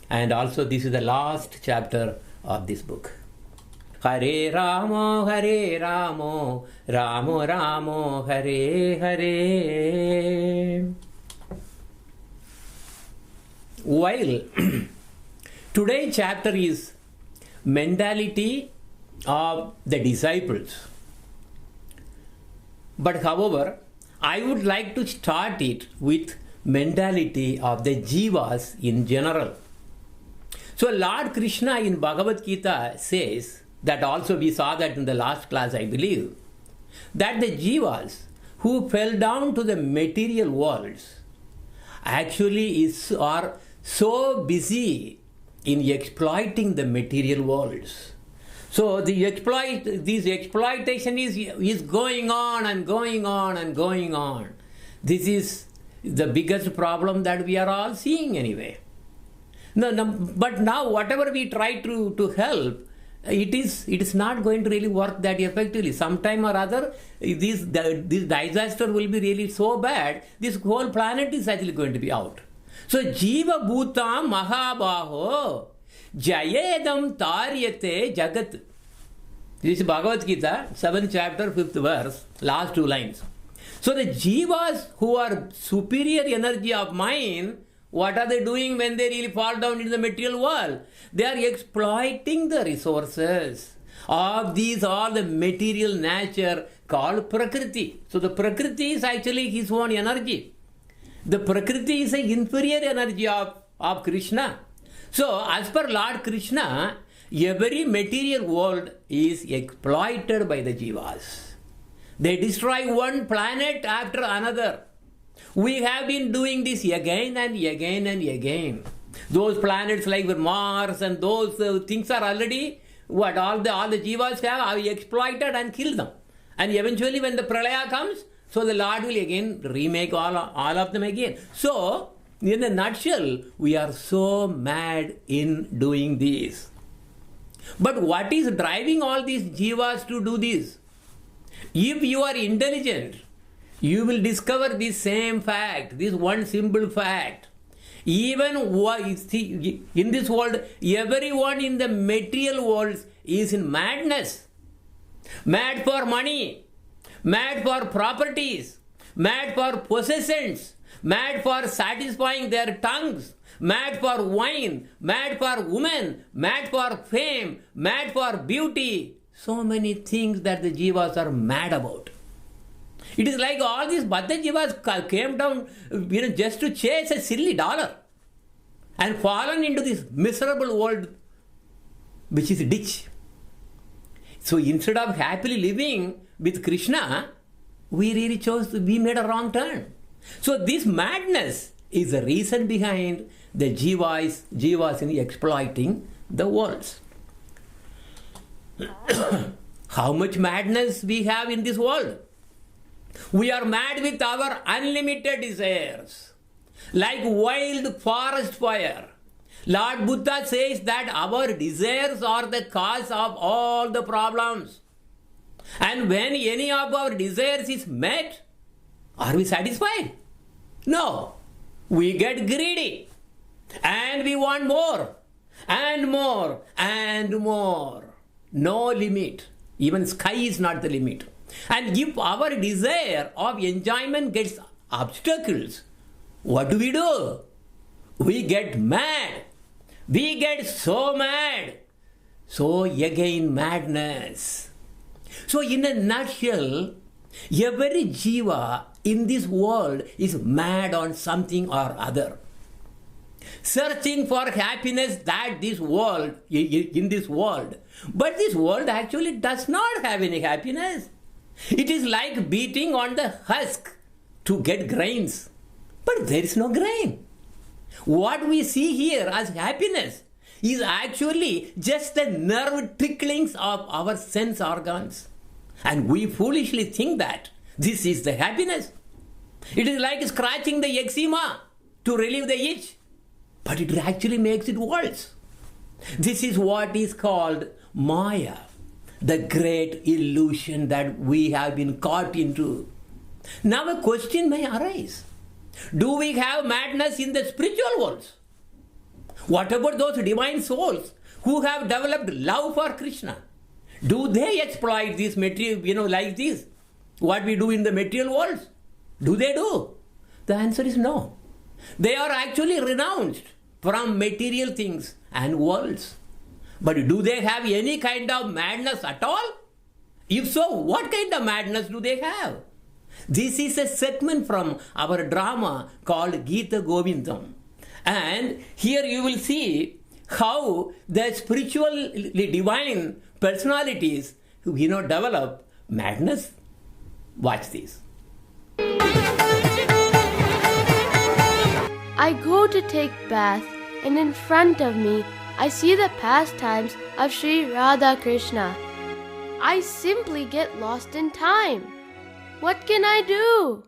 And also this is the last chapter of this book. Hare Ramo, Ramo Ramo, Hare Hare. While today's chapter is mentality of the disciples, but however, I would like to start it with mentality of the jivas in general. So Lord Krishna in Bhagavad Gita says, that also we saw that in the last class I believe, that the jivas who fell down to the material worlds actually are so busy in exploiting the material worlds. So this exploitation is going on and going on and going on. This is the biggest problem that we are all seeing anyway. But now whatever we try to help, it is not going to really work that effectively. Sometime or other, this disaster will be really so bad, this whole planet is actually going to be out. So Jiva Bhutam Mahabaho Jayedam Taryate Jagat. This is Bhagavad Gita, 7th chapter, 5th verse, last 2 lines. So the jivas who are superior energy of mind, what are they doing when they really fall down into the material world? They are exploiting the resources of these all the material nature called Prakriti. So the Prakriti is actually his own energy. The Prakriti is an inferior energy of Krishna. So as per Lord Krishna, every material world is exploited by the jivas. They destroy one planet after another. We have been doing this again and again and again. Those planets like Mars and those things are already what all the jivas have exploited and killed them. And eventually when the pralaya comes, so the Lord will again remake all of them again. So in a nutshell, we are so mad in doing this. But what is driving all these jivas to do this? If you are intelligent, you will discover this same fact, this one simple fact. Even in this world, everyone in the material world is in madness. Mad for money, mad for properties, mad for possessions, mad for satisfying their tongues, mad for wine, mad for women, mad for fame, mad for beauty. So many things that the jivas are mad about. It is like all these Baddha jivas came down, just to chase a silly dollar and fallen into this miserable world, which is a ditch. So instead of happily living with Krishna, we made a wrong turn. So this madness is the reason behind the jivas in exploiting the worlds. How much madness we have in this world? We are mad with our unlimited desires, like wild forest fire. Lord Buddha says that our desires are the cause of all the problems. And when any of our desires is met, are we satisfied? No. We get greedy and we want more and more and more. No limit. Even sky is not the limit. And if our desire of enjoyment gets obstacles, what do? We get mad. We get so mad. So again madness. So in a nutshell, every jiva in this world is mad on something or other. Searching for happiness in this world. But this world actually does not have any happiness. It is like beating on the husk to get grains. But there is no grain. What we see here as happiness is actually just the nerve tricklings of our sense organs. And we foolishly think that this is the happiness. It is like scratching the eczema to relieve the itch. But it actually makes it worse. This is what is called Maya, the great illusion that we have been caught into. Now a question may arise. Do we have madness in the spiritual world? What about those divine souls who have developed love for Krishna? Do they exploit this material, like this? What we do in the material world? Do they do? The answer is no. They are actually renounced from material things and worlds. But do they have any kind of madness at all? If so, what kind of madness do they have? This is a segment from our drama called Gita Govindam. And here you will see how the spiritually divine personalities develop madness. Watch this. I go to take bath, and in front of me I see the pastimes of Sri Radha Krishna. I simply get lost in time. What can I do?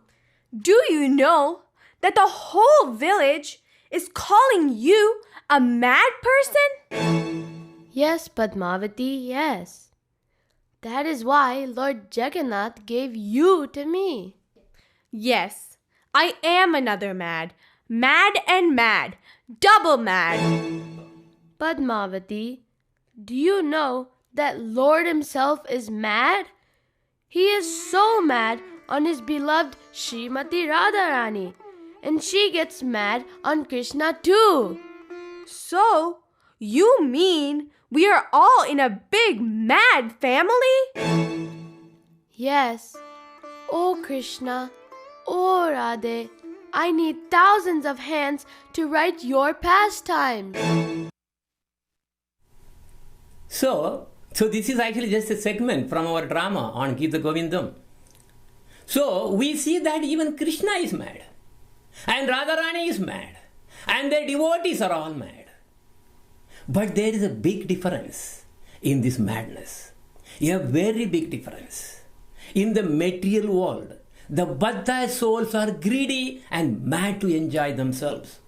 Do you know that the whole village is calling you a mad person? Yes, Padmavati, yes. That is why Lord Jagannath gave you to me. Yes, I am another mad. Mad and mad. Double mad. Padmavati, do you know that Lord himself is mad? He is so mad on his beloved Srimati Radharani, and she gets mad on Krishna too. So, you mean we are all in a big mad family? Yes. Oh Krishna, oh Radhe, I need thousands of hands to write your pastimes. So this is actually just a segment from our drama on Gita Govindam. So we see that even Krishna is mad, and Radharani is mad, and their devotees are all mad. But there is a big difference in this madness, a very big difference. In the material world, the Baddha souls are greedy and mad to enjoy themselves.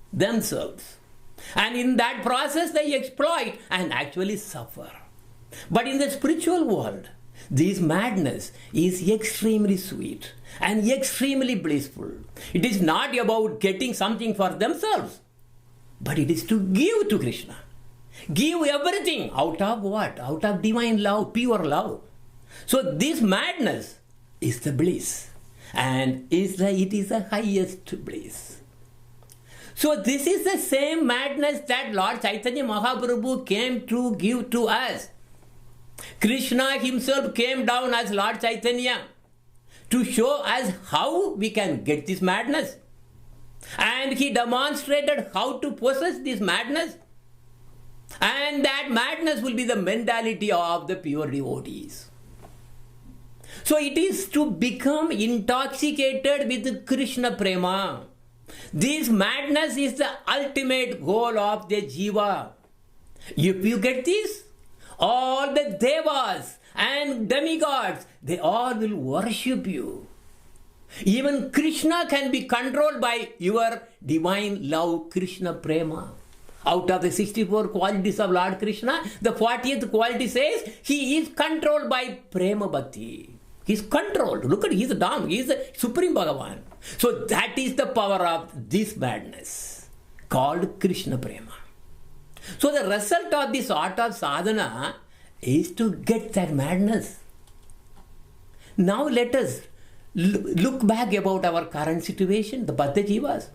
And in that process, they exploit and actually suffer. But in the spiritual world, this madness is extremely sweet and extremely blissful. It is not about getting something for themselves, but it is to give to Krishna. Give everything out of what? Out of divine love, pure love. So this madness is the bliss, and it is the highest bliss. So this is the same madness that Lord Chaitanya Mahaprabhu came to give to us. Krishna himself came down as Lord Chaitanya to show us how we can get this madness. And he demonstrated how to possess this madness. And that madness will be the mentality of the pure devotees. So it is to become intoxicated with Krishna Prema. This madness is the ultimate goal of the Jiva. If you get this, all the Devas and demigods, they all will worship you. Even Krishna can be controlled by your divine love, Krishna Prema. Out of the 64 qualities of Lord Krishna, the 40th quality says he is controlled by Prema Bhakti. He is controlled. Look at, he is a Dham, he is a Supreme Bhagavan. So that is the power of this madness called Krishna Prema. So the result of this art of sadhana is to get that madness. Now let us look back about our current situation, the Baddha Jivas.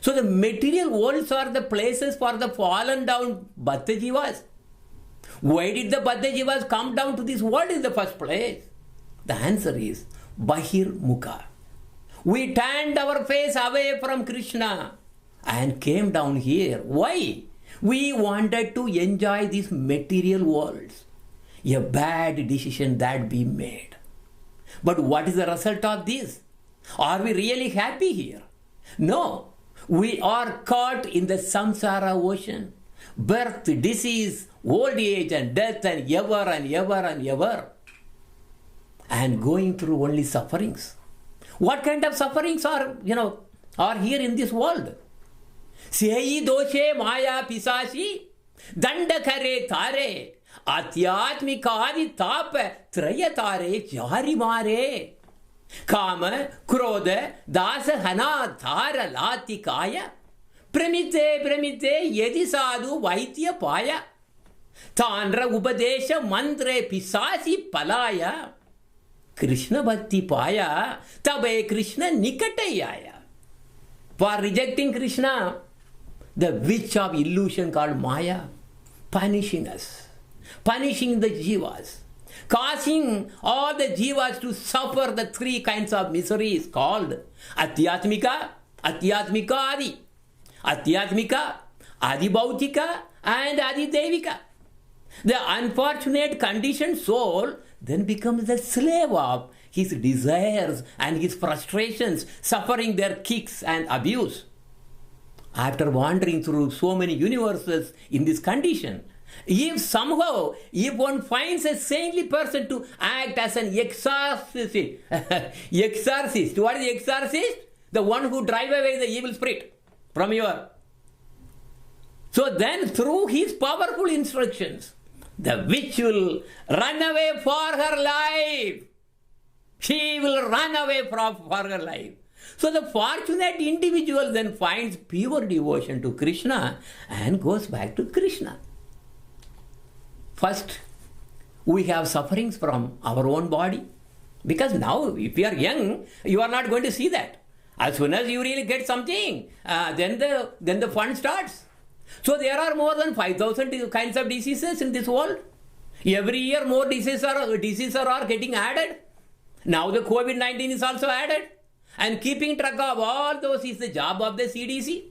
So the material worlds are the places for the fallen down Baddha Jivas. Why did the Baddha Jivas come down to this world in the first place? The answer is Bahir Mukha. We turned our face away from Krishna and came down here. Why? We wanted to enjoy these material worlds. A bad decision that we made. But what is the result of this? Are we really happy here? No. We are caught in the samsara ocean. Birth, disease, old age and death and ever and ever and ever. And going through only sufferings. What kind of sufferings are here in this world? Sehi doshe maya pisashi danda kare tare atyatmikadi tap trayatare jari mare kama krodha dasa hana thara lati kaya Premite, premite, yedi sadhu vaitya paya. Tandra upadesha mantre pisasi palaya. Krishna bhakti paya, tabe Krishna nikatayaya. For rejecting Krishna, the witch of illusion called Maya, punishing us, punishing the jivas, causing all the jivas to suffer the three kinds of miseries called Adhyatmika, Adhyatmika Adi, Adhyatmika, Adi Bhautika, and Adi Devika. The unfortunate conditioned soul then becomes the slave of his desires and his frustrations, suffering their kicks and abuse. After wandering through so many universes in this condition, if somehow, if one finds a saintly person to act as an exorcist, exorcist, what is the exorcist? The one who drive away the evil spirit from your. So then through his powerful instructions, the witch will run away for her life. She will run away for her life. So the fortunate individual then finds pure devotion to Krishna and goes back to Krishna. First, we have sufferings from our own body. Because now, if you are young, you are not going to see that. As soon as you really get something, then the fun starts. So there are more than 5,000 kinds of diseases in this world. Every year more diseases are getting added. Now the COVID-19 is also added. And keeping track of all those is the job of the CDC.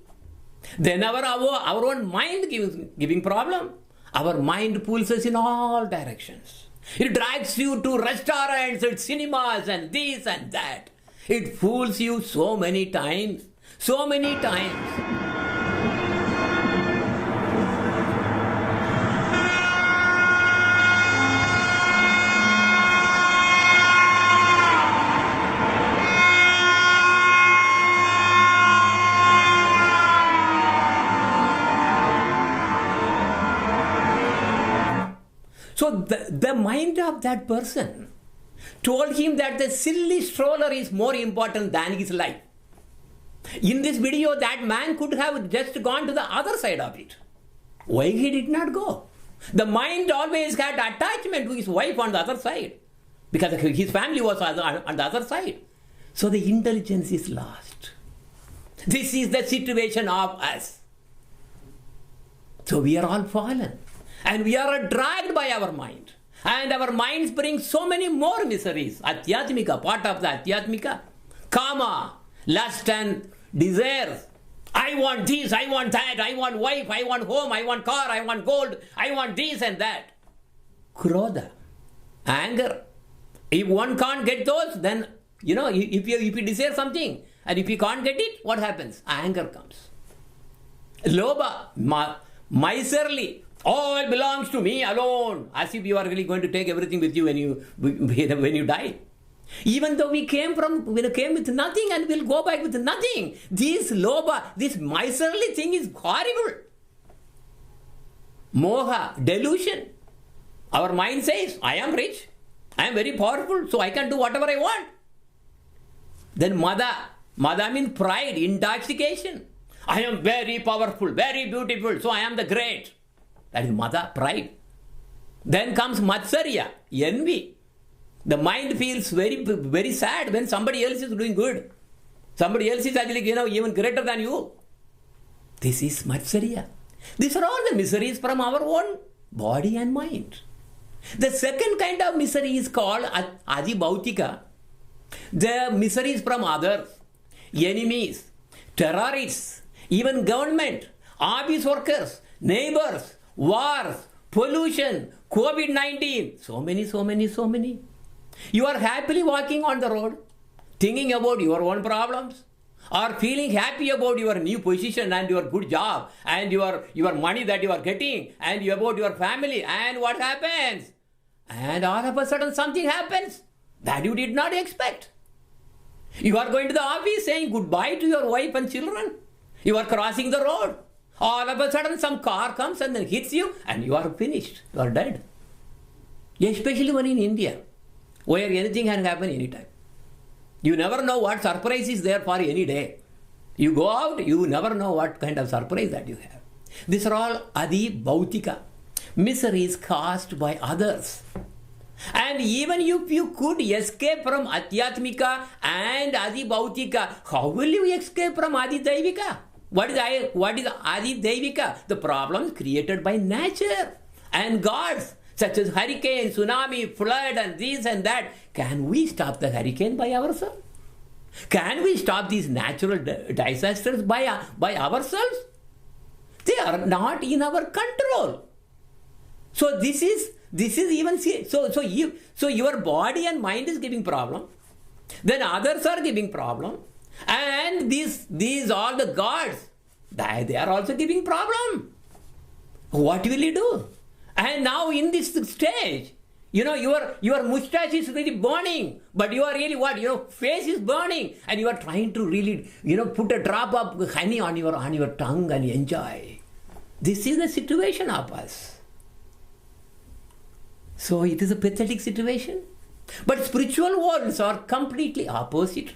Then our own mind giving problem. Our mind pulls us in all directions. It drags you to restaurants and cinemas and this and that. It fools you so many times. So many times. So the mind of that person told him that the silly stroller is more important than his life. In this video, that man could have just gone to the other side of it. Why he did not go? The mind always had attachment to his wife on the other side, because his family was on the other side. So the intelligence is lost. This is the situation of us. So we are all fallen. And we are dragged by our mind. And our minds bring so many more miseries. Adhyatmika, part of the Adhyatmika. Kama, lust and desires. I want this, I want that, I want wife, I want home, I want car, I want gold, I want this and that. Krodha, anger. If one can't get those, then, if you desire something, and if you can't get it, what happens? Anger comes. Lobha, miserly. All belongs to me alone, as if you are really going to take everything with you when you die. Even though we came with nothing and will go back with nothing. This lobha, this miserly thing is horrible. Moha, delusion. Our mind says, I am rich, I am very powerful, so I can do whatever I want. Then mada means pride, intoxication. I am very powerful, very beautiful, so I am the great. That is mada, pride. Then comes matsarya, envy. The mind feels very, very sad when somebody else is doing good. Somebody else is actually, even greater than you. This is matsarya. These are all the miseries from our own body and mind. The second kind of misery is called adi bhautika. The miseries from others, enemies, terrorists, even government, office workers, neighbors, wars, pollution, COVID-19, so many. You are happily walking on the road, thinking about your own problems, or feeling happy about your new position and your good job, and your money that you are getting, and about your family, and what happens? And all of a sudden something happens that you did not expect. You are going to the office saying goodbye to your wife and children. You are crossing the road. All of a sudden some car comes and then hits you and you are finished. You are dead. Especially when in India, where anything can happen anytime. You never know what surprise is there for any day. You go out, you never know what kind of surprise that you have. These are all adi bhautika, miseries caused by others. And even if you could escape from Adhyatmika and Adi Bhautika, how will you escape from Adi Daivika? What is Adi Daivika? The problems created by nature and gods, such as hurricane, tsunami, flood, and this and that. Can we stop the hurricane by ourselves? Can we stop these natural disasters by ourselves? They are not in our control. So this is even so your body and mind is giving problem, then others are giving problem, and these all the gods, they are also giving problem. What will you do? And now in this stage, your mustache is really burning, but you are really what? Your face is burning, and you are trying to really put a drop of honey on your tongue and enjoy. This is the situation of us. So it is a pathetic situation. But spiritual worlds are completely opposite.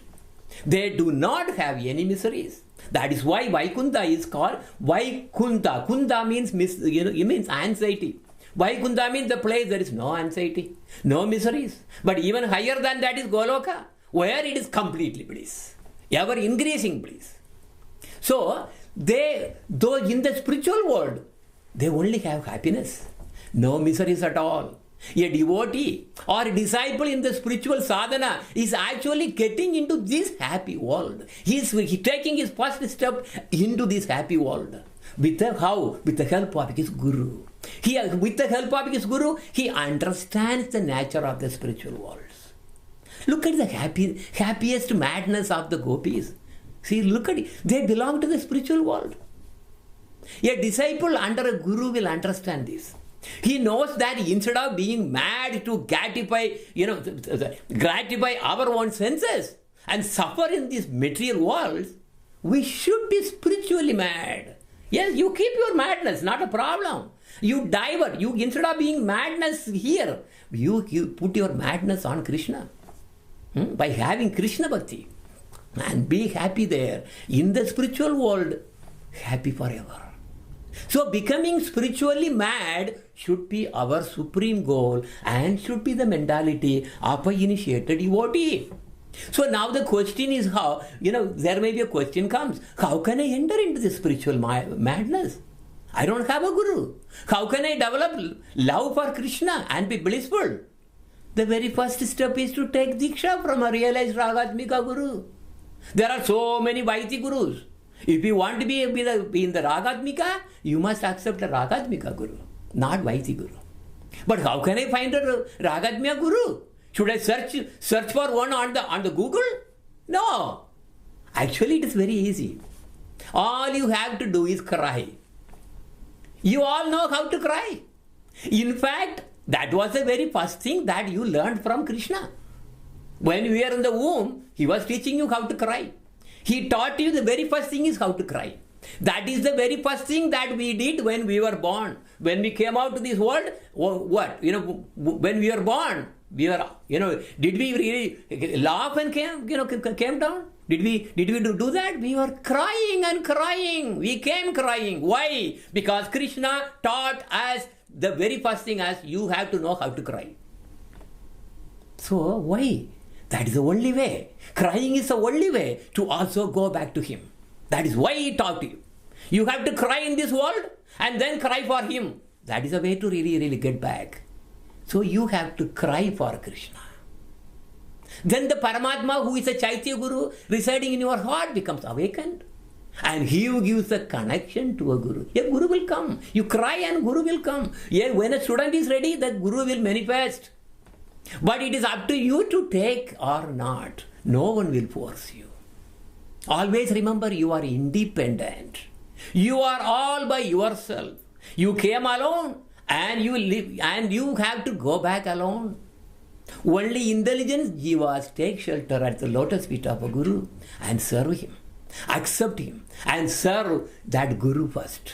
They do not have any miseries. That is why Vaikunta is called Vaikunta. Kunta means it means anxiety. Vaikunta means the place there is no anxiety, no miseries. But even higher than that is Goloka, where it is completely bliss, ever increasing bliss. So though in the spiritual world, they only have happiness, no miseries at all. A devotee or a disciple in the spiritual sadhana is actually getting into this happy world. He is taking his first step into this happy world. With the help of his guru. With the help of his guru, he understands the nature of the spiritual worlds. Look at the happiest madness of the gopis. See, look at it. They belong to the spiritual world. A disciple under a guru will understand this. He knows that instead of being mad to gratify our own senses and suffer in these material worlds, we should be spiritually mad. Yes, you keep your madness, not a problem. You divert. You instead of being madness here, you put your madness on Krishna by having Krishna Bhakti and be happy there in the spiritual world, happy forever. So becoming spiritually mad should be our supreme goal and should be the mentality of an initiated devotee. So now the question is how, there may be a question comes, how can I enter into this spiritual madness? I don't have a guru. How can I develop love for Krishna and be blissful? The very first step is to take Diksha from a realized Ragatmika guru. There are so many Vaiti gurus. If you want to be in the Ragatmika, you must accept a Ragatmika guru, not Vaiti guru. But how can I find a Ragatmika guru? Should I search for one on the Google? No. Actually, it is very easy. All you have to do is cry. You all know how to cry. In fact, that was the very first thing that you learned from Krishna. When we were in the womb, he was teaching you how to cry. He taught you the very first thing is how to cry. That is the very first thing that we did when we were born. When we came out to this world, what? When we were born, did we really laugh and came down? Did we do that? We were crying and crying. We came crying. Why? Because Krishna taught us the very first thing as you have to know how to cry. So why? That is the only way. Crying is the only way to also go back to him. That is why he taught you. You have to cry in this world and then cry for him. That is a way to really, really get back. So you have to cry for Krishna. Then the Paramatma, who is a Chaitya Guru, residing in your heart, becomes awakened. And he who gives a connection to a Guru. A Guru will come. You cry and Guru will come. Yeah, when a student is ready, the Guru will manifest. But it is up to you to take or not. No one will force you. Always remember, you are independent. You are all by yourself. You came alone and you live and you have to go back alone. Only intelligent jivas take shelter at the lotus feet of a Guru and serve him. Accept him and serve that Guru first.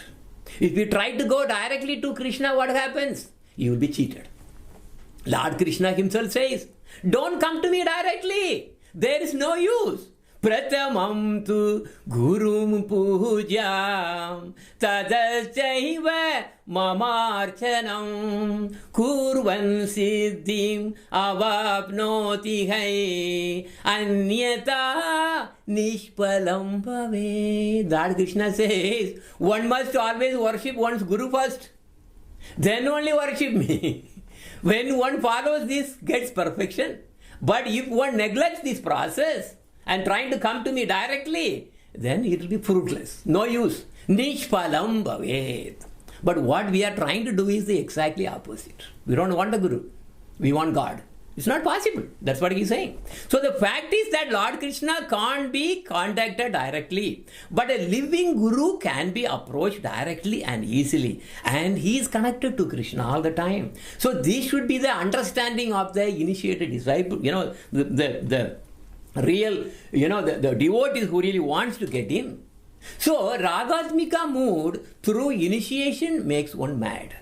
If you try to go directly to Krishna, what happens? You will be cheated. Lord Krishna himself says, don't come to me directly. There is no use. प्रथमं तु गुरुं पूज्यां ततश्चैव ममार्चनं कुर्वन् सिद्धिम् अवाप्नोति है अन्यथा निष्फलं भवेत्. Lord Krishna says, one must always worship one's guru first, then only worship me. When one follows this, gets perfection. But if one neglects this process and trying to come to me directly, then it will be fruitless, no use. Nishpalam bhavet. But what we are trying to do is the exactly opposite. We don't want a guru, we want God. It's not possible. That's what he's saying. So the fact is that Lord Krishna can't be contacted directly, but a living guru can be approached directly and easily, and he is connected to Krishna all the time. So this should be the understanding of the initiated disciple, the real, the devotees who really wants to get in. So Ragatmika mood through initiation makes one mad.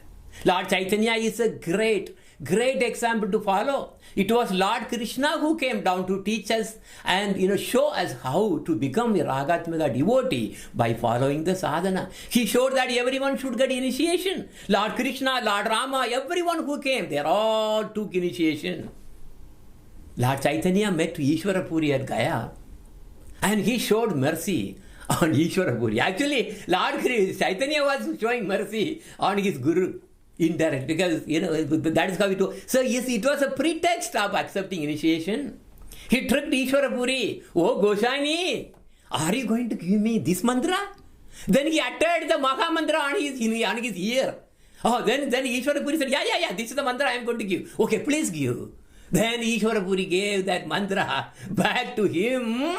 Lord Chaitanya is a great example to follow. It was Lord Krishna who came down to teach us and show us how to become a Ragatmika devotee by following the sadhana. He showed that everyone should get initiation. Lord Krishna, Lord Rama, everyone who came, they all took initiation. Lord Chaitanya met Ishwarapuri at Gaya and he showed mercy on Ishwarapuri. Actually, Lord Chaitanya was showing mercy on his guru. Indirect, because that is how it was. So yes, it was a pretext of accepting initiation. He tricked Ishwarapuri. Oh Goshani, are you going to give me this mantra? Then he uttered the Maha mantra on his ear. Oh, then Ishwarapuri said, yeah, this is the mantra I am going to give. Okay, please give. Then Ishwarapuri gave that mantra back to him.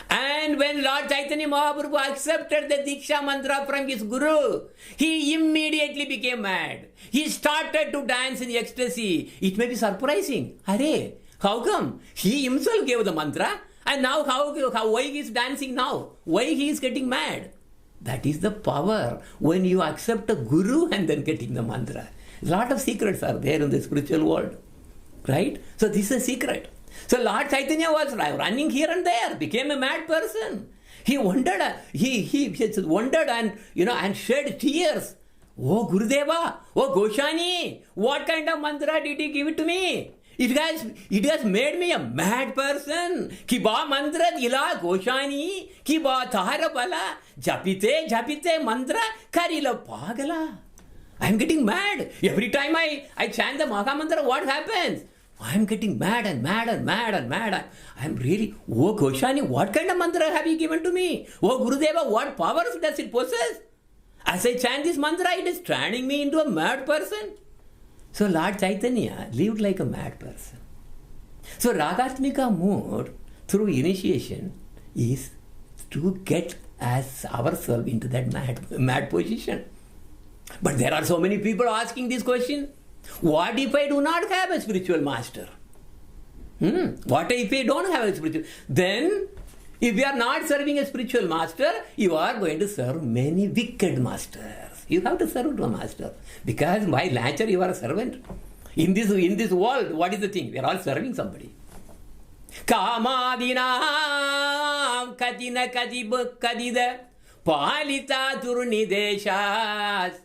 And when Lord Chaitanya Mahaprabhu accepted the Diksha mantra from his guru, he immediately became mad. He started to dance in ecstasy. It may be surprising. Arey, how come? He himself gave the mantra, and now why he is dancing now? Why he is getting mad? That is the power when you accept a guru and then getting the mantra. A lot of secrets are there in the spiritual world, right? So this is a secret. So Lord Chaitanya was running here and there, became a mad person. He wondered, he wondered and shed tears. Oh Gurudeva, oh Goshani, what kind of mantra did he give it to me? It has made me a mad person. Ki ba mantra dila Goshani, ki ba tahara bala, japite mantra karila pagala. I am getting mad. Every time I chant the Maha mantra, what happens? I am getting mad and mad. I am really, oh Goshani, what kind of mantra have you given to me? Oh Gurudeva, what powers does it possess? As I chant this mantra, it is turning me into a mad person. So Lord Chaitanya lived like a mad person. So Ragatmika mood through initiation is to get as ourselves into that mad position. But there are so many people asking this question. What if I do not have a spiritual master? What if I don't have a spiritual? Then, if you are not serving a spiritual master, you are going to serve many wicked masters. You have to serve to a master. Because by nature you are a servant. In this world, what is the thing? We are all serving somebody. Kamadinam kadina kadida palita turnideshas.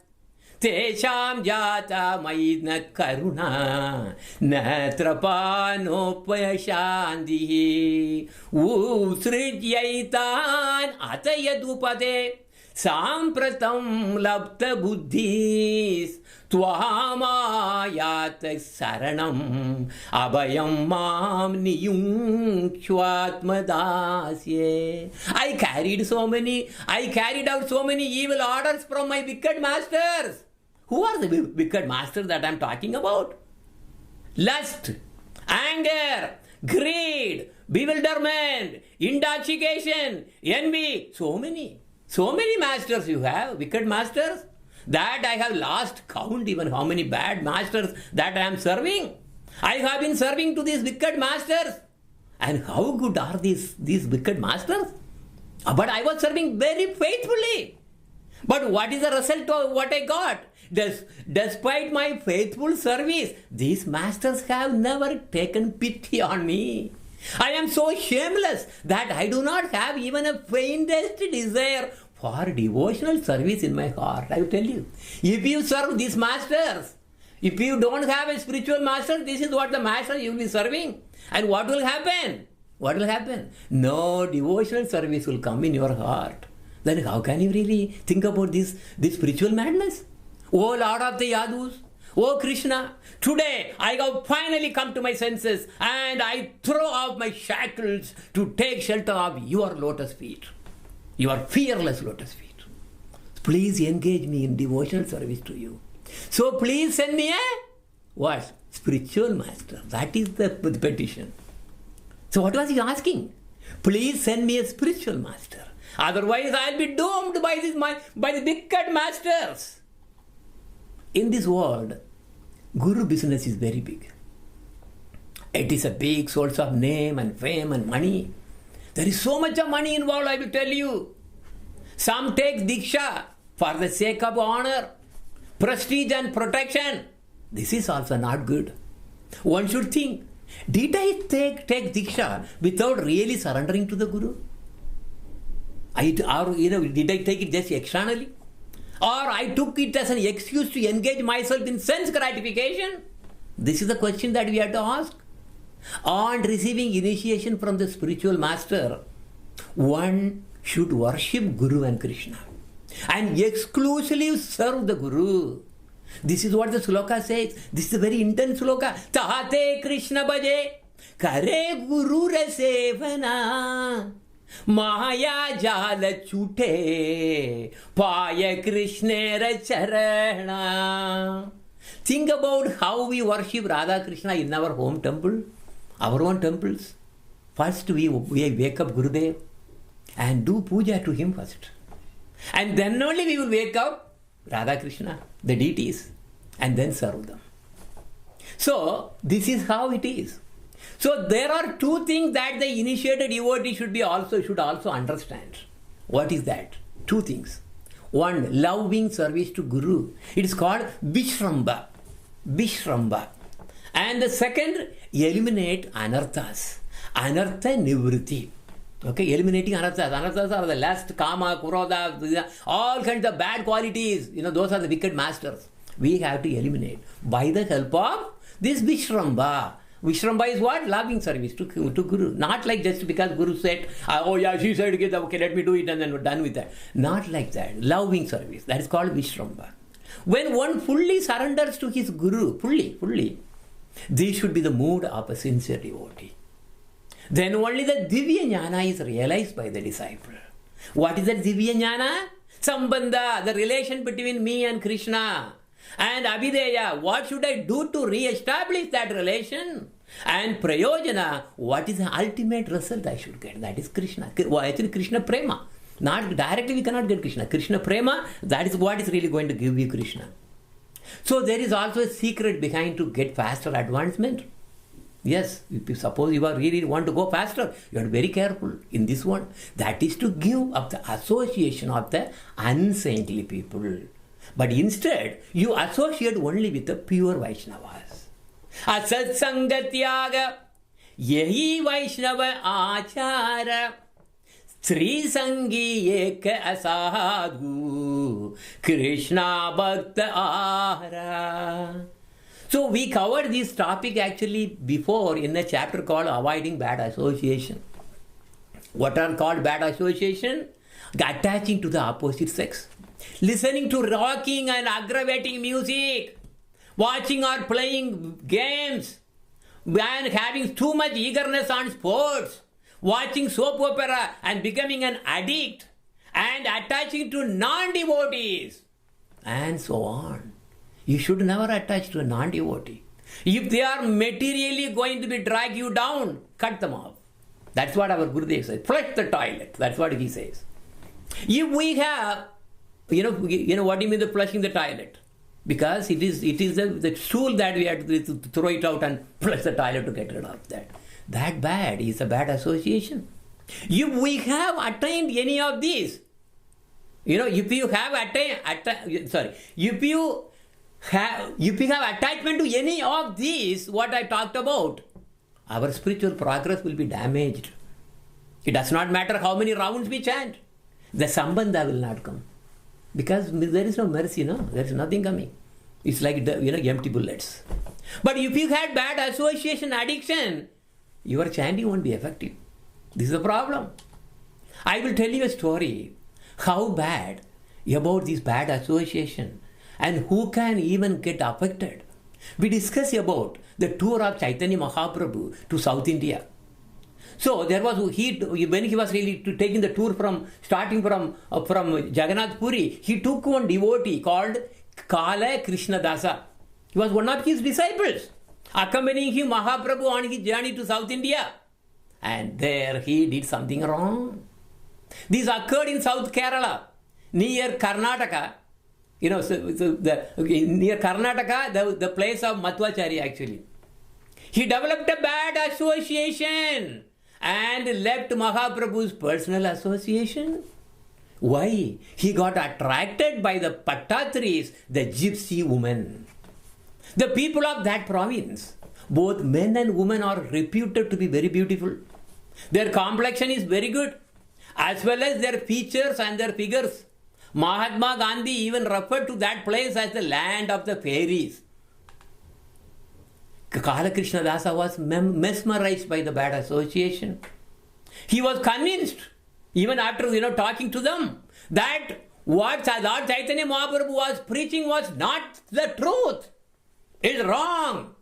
Tesham jata maidna karuna natrapanopayandihi usrityaitan atayadupade sampratam labta buddhis tvamayat saranam abhayam mam niyunchvatmadasye. I carried out so many evil orders from my wicked masters. Who are the wicked masters that I am talking about? Lust, anger, greed, bewilderment, intoxication, envy. So many masters you have, wicked masters, that I have lost count even how many bad masters that I am serving. I have been serving to these wicked masters. And how good are these wicked masters? But I was serving very faithfully. But what is the result of what I got? Despite my faithful service, these masters have never taken pity on me. I am so shameless that I do not have even a faintest desire for devotional service in my heart. I will tell you. If you serve these masters, if you don't have a spiritual master, this is what the master you will be serving. And what will happen? What will happen? No devotional service will come in your heart. Then how can you really think about this spiritual madness? Oh Lord of the Yadus, oh Krishna, today I have finally come to my senses and I throw off my shackles to take shelter of your lotus feet, your fearless lotus feet. Please engage me in devotional service to you. So please send me a what? Spiritual master. That is the petition. So what was he asking? Please send me a spiritual master. Otherwise I'll be doomed by the wicked masters. In this world, guru business is very big. It is a big source of name and fame and money. There is so much of money involved, I will tell you. Some take diksha for the sake of honor, prestige and protection. This is also not good. One should think, did I take diksha without really surrendering to the guru? Did I take it just externally? Or I took it as an excuse to engage myself in sense gratification? This is the question that we have to ask. On receiving initiation from the spiritual master, one should worship Guru and Krishna and exclusively serve the Guru. This is what the sloka says. This is a very intense sloka. Tahate Krishna bhaje, kare Guru re sevana. Maya jala chute, paya Krishna charana. Think about how we worship Radha Krishna in our home temple, our own temples. First we wake up Gurudev and do puja to him first. And then only we will wake up Radha Krishna, the deities, and then serve them. So this is how it is. So there are two things that the initiated devotee should also understand. What is that? Two things. One, loving service to Guru. It is called Vishramba. Vishramba. And the second, eliminate anarthas. Anartha nivritti. Okay, eliminating anarthas. Anarthas are the lust, kama, kurodha, all kinds of bad qualities. Those are the wicked masters. We have to eliminate by the help of this Vishramba. Vishramba is what? Loving service to Guru. Not like just because Guru said, oh yeah, she said, okay, let me do it and then we're done with that. Not like that. Loving service. That is called Vishramba. When one fully surrenders to his Guru, fully, this should be the mood of a sincere devotee. Then only the Divya Jnana is realized by the disciple. What is that Divya Jnana? Sambandha, the relation between me and Krishna. And Abhideya, what should I do to re-establish that relation? And Prayojana, what is the ultimate result I should get? That is Krishna. Actually, Krishna Prema. Not directly we cannot get Krishna. Krishna Prema, that is what is really going to give you Krishna. So there is also a secret behind to get faster advancement. Yes, if you suppose you really want to go faster, you are very careful in this one. That is to give up the association of the unsaintly people. But instead, you associate only with the pure Vaishnavas. Asat Sangatyaga, Yehi Vaishnava Achara, Sri Sangi Eka Asadhu, Krishna Bhakta Ara. So we covered this topic actually before in a chapter called Avoiding Bad Association. What are called bad association? Attaching to the opposite sex. Listening to rocking and aggravating music, watching or playing games, and having too much eagerness on sports, watching soap opera and becoming an addict, and attaching to non-devotees, and so on. You should never attach to a non-devotee. If they are materially going to drag you down, cut them off. That's what our Gurudev says. Flush the toilet. That's what he says. If we have you know what do you mean the flushing the toilet? Because it is the stool that we have to throw it out and flush the toilet to get rid of that. That bad is a bad association. If we have attained any of these, if you have attachment to any of these, what I talked about, our spiritual progress will be damaged. It does not matter how many rounds we chant. The sambandha will not come. Because there is no mercy, no? There is nothing coming. It's like, empty bullets. But if you had bad association, addiction, your chanting won't be effective. This is the problem. I will tell you a story. How bad about this bad association and who can even get affected. We discuss about the tour of Chaitanya Mahaprabhu to South India. So there was when he was really taking the tour starting from Jagannath Puri, he took one devotee called Kala Krishna Dasa. He was one of his disciples, accompanying him Mahaprabhu on his journey to South India. And there he did something wrong. This occurred in South Kerala, near Karnataka. Near Karnataka, the place of Madhvacharya actually. He developed a bad association and left Mahaprabhu's personal association. Why? He got attracted by the Pattatris, the gypsy women. The people of that province, both men and women, are reputed to be very beautiful. Their complexion is very good, as well as their features and their figures. Mahatma Gandhi even referred to that place as the land of the fairies. Kala Krishna Dasa was mesmerized by the bad association. He was convinced, even after talking to them, that what Lord Chaitanya Mahaprabhu was preaching was not the truth. It's wrong.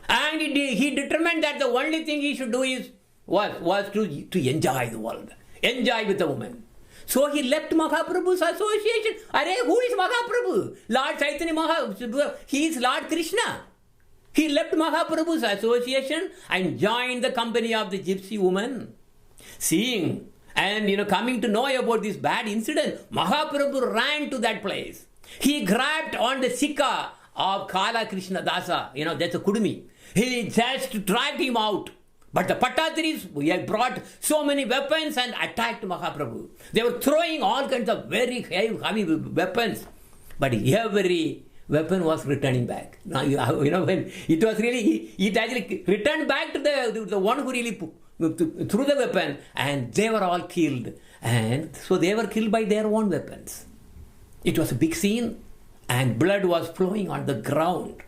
And he determined that the only thing he should do was to enjoy the world, enjoy with the woman. So he left Mahaprabhu's association. Who is Mahaprabhu? Lord Chaitanya Mahaprabhu. He is Lord Krishna. He left Mahaprabhu's association and joined the company of the gypsy woman. Seeing and coming to know about this bad incident, Mahaprabhu ran to that place. He grabbed on the sikha of Kala Krishna Dasa. That's a kudumi. He just dragged him out. But the Pattatris brought so many weapons and attacked Mahaprabhu. They were throwing all kinds of very heavy weapons. But every weapon was returning back. Now, when it was really, it actually returned back to the one who really threw the weapon, and they were all killed. And so they were killed by their own weapons. It was a big scene, and blood was flowing on the ground.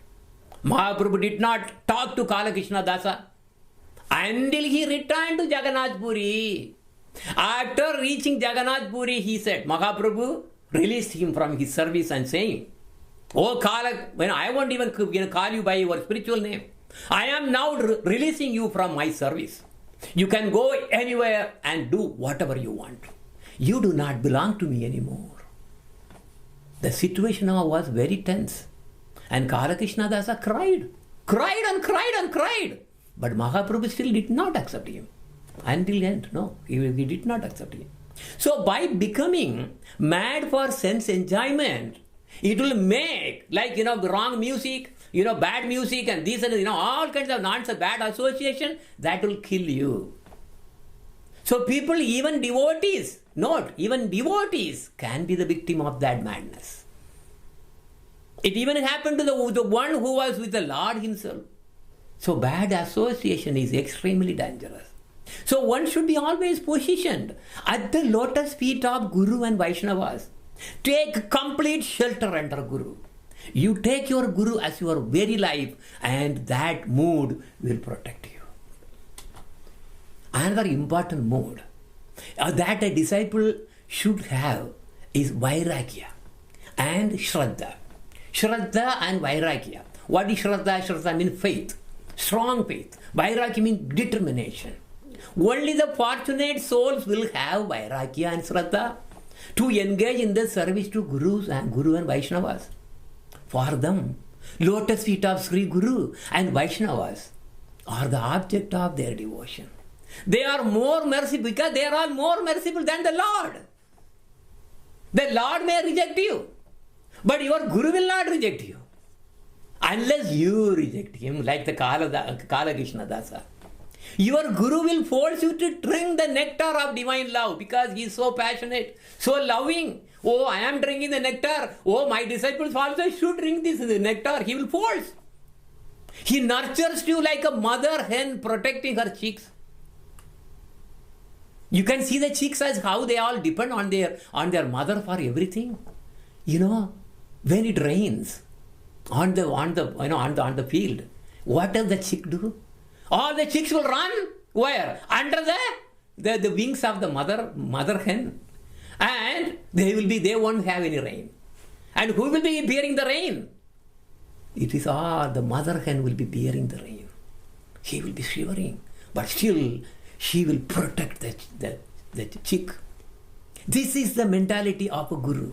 Mahaprabhu did not talk to Kala Krishna Dasa until he returned to Jagannath Puri. After reaching Jagannath Puri, he said, Mahaprabhu released him from his service and saying, "Oh Kala, when I won't even call you by your spiritual name. I am now releasing you from my service. You can go anywhere and do whatever you want. You do not belong to me anymore." The situation now was very tense. And Kala Krishna Dasa cried. But Mahaprabhu still did not accept him. Until the end, no, he did not accept him. So by becoming mad for sense enjoyment, it will make wrong music, bad music and this and all kinds of nonsense, bad association, that will kill you. So people, even devotees can be the victim of that madness. It even happened to the one who was with the Lord himself. So bad association is extremely dangerous. So one should be always positioned at the lotus feet of Guru and Vaishnavas. Take complete shelter under Guru. You take your Guru as your very life, and that mood will protect you. Another important mode that a disciple should have is Vairagya and Shraddha. Shraddha and Vairagya. What is Shraddha? Shraddha means faith. Strong faith. Vairagya means determination. Only the fortunate souls will have Vairagya and Shraddha to engage in the service to Guru and Vaishnavas. For them, lotus feet of Sri Guru and Vaishnavas are the object of their devotion. They are more merciful because they are all more merciful than the Lord. The Lord may reject you, but your Guru will not reject you. Unless you reject him, like the Kala Krishna Dasa. Your Guru will force you to drink the nectar of divine love because he is so passionate, so loving. Oh, I am drinking the nectar. Oh, my disciples also should drink this nectar. He will force. He nurtures you like a mother hen protecting her chicks. You can see the chicks as how they all depend on their mother for everything. You know, when it rains on the field, what does the chick do? All the chicks will run where? Under the wings of the mother hen, and they won't have any rain. And who will be bearing the rain? It is the mother hen will be bearing the rain. He will be shivering, but still she will protect the chick. This is the mentality of a guru,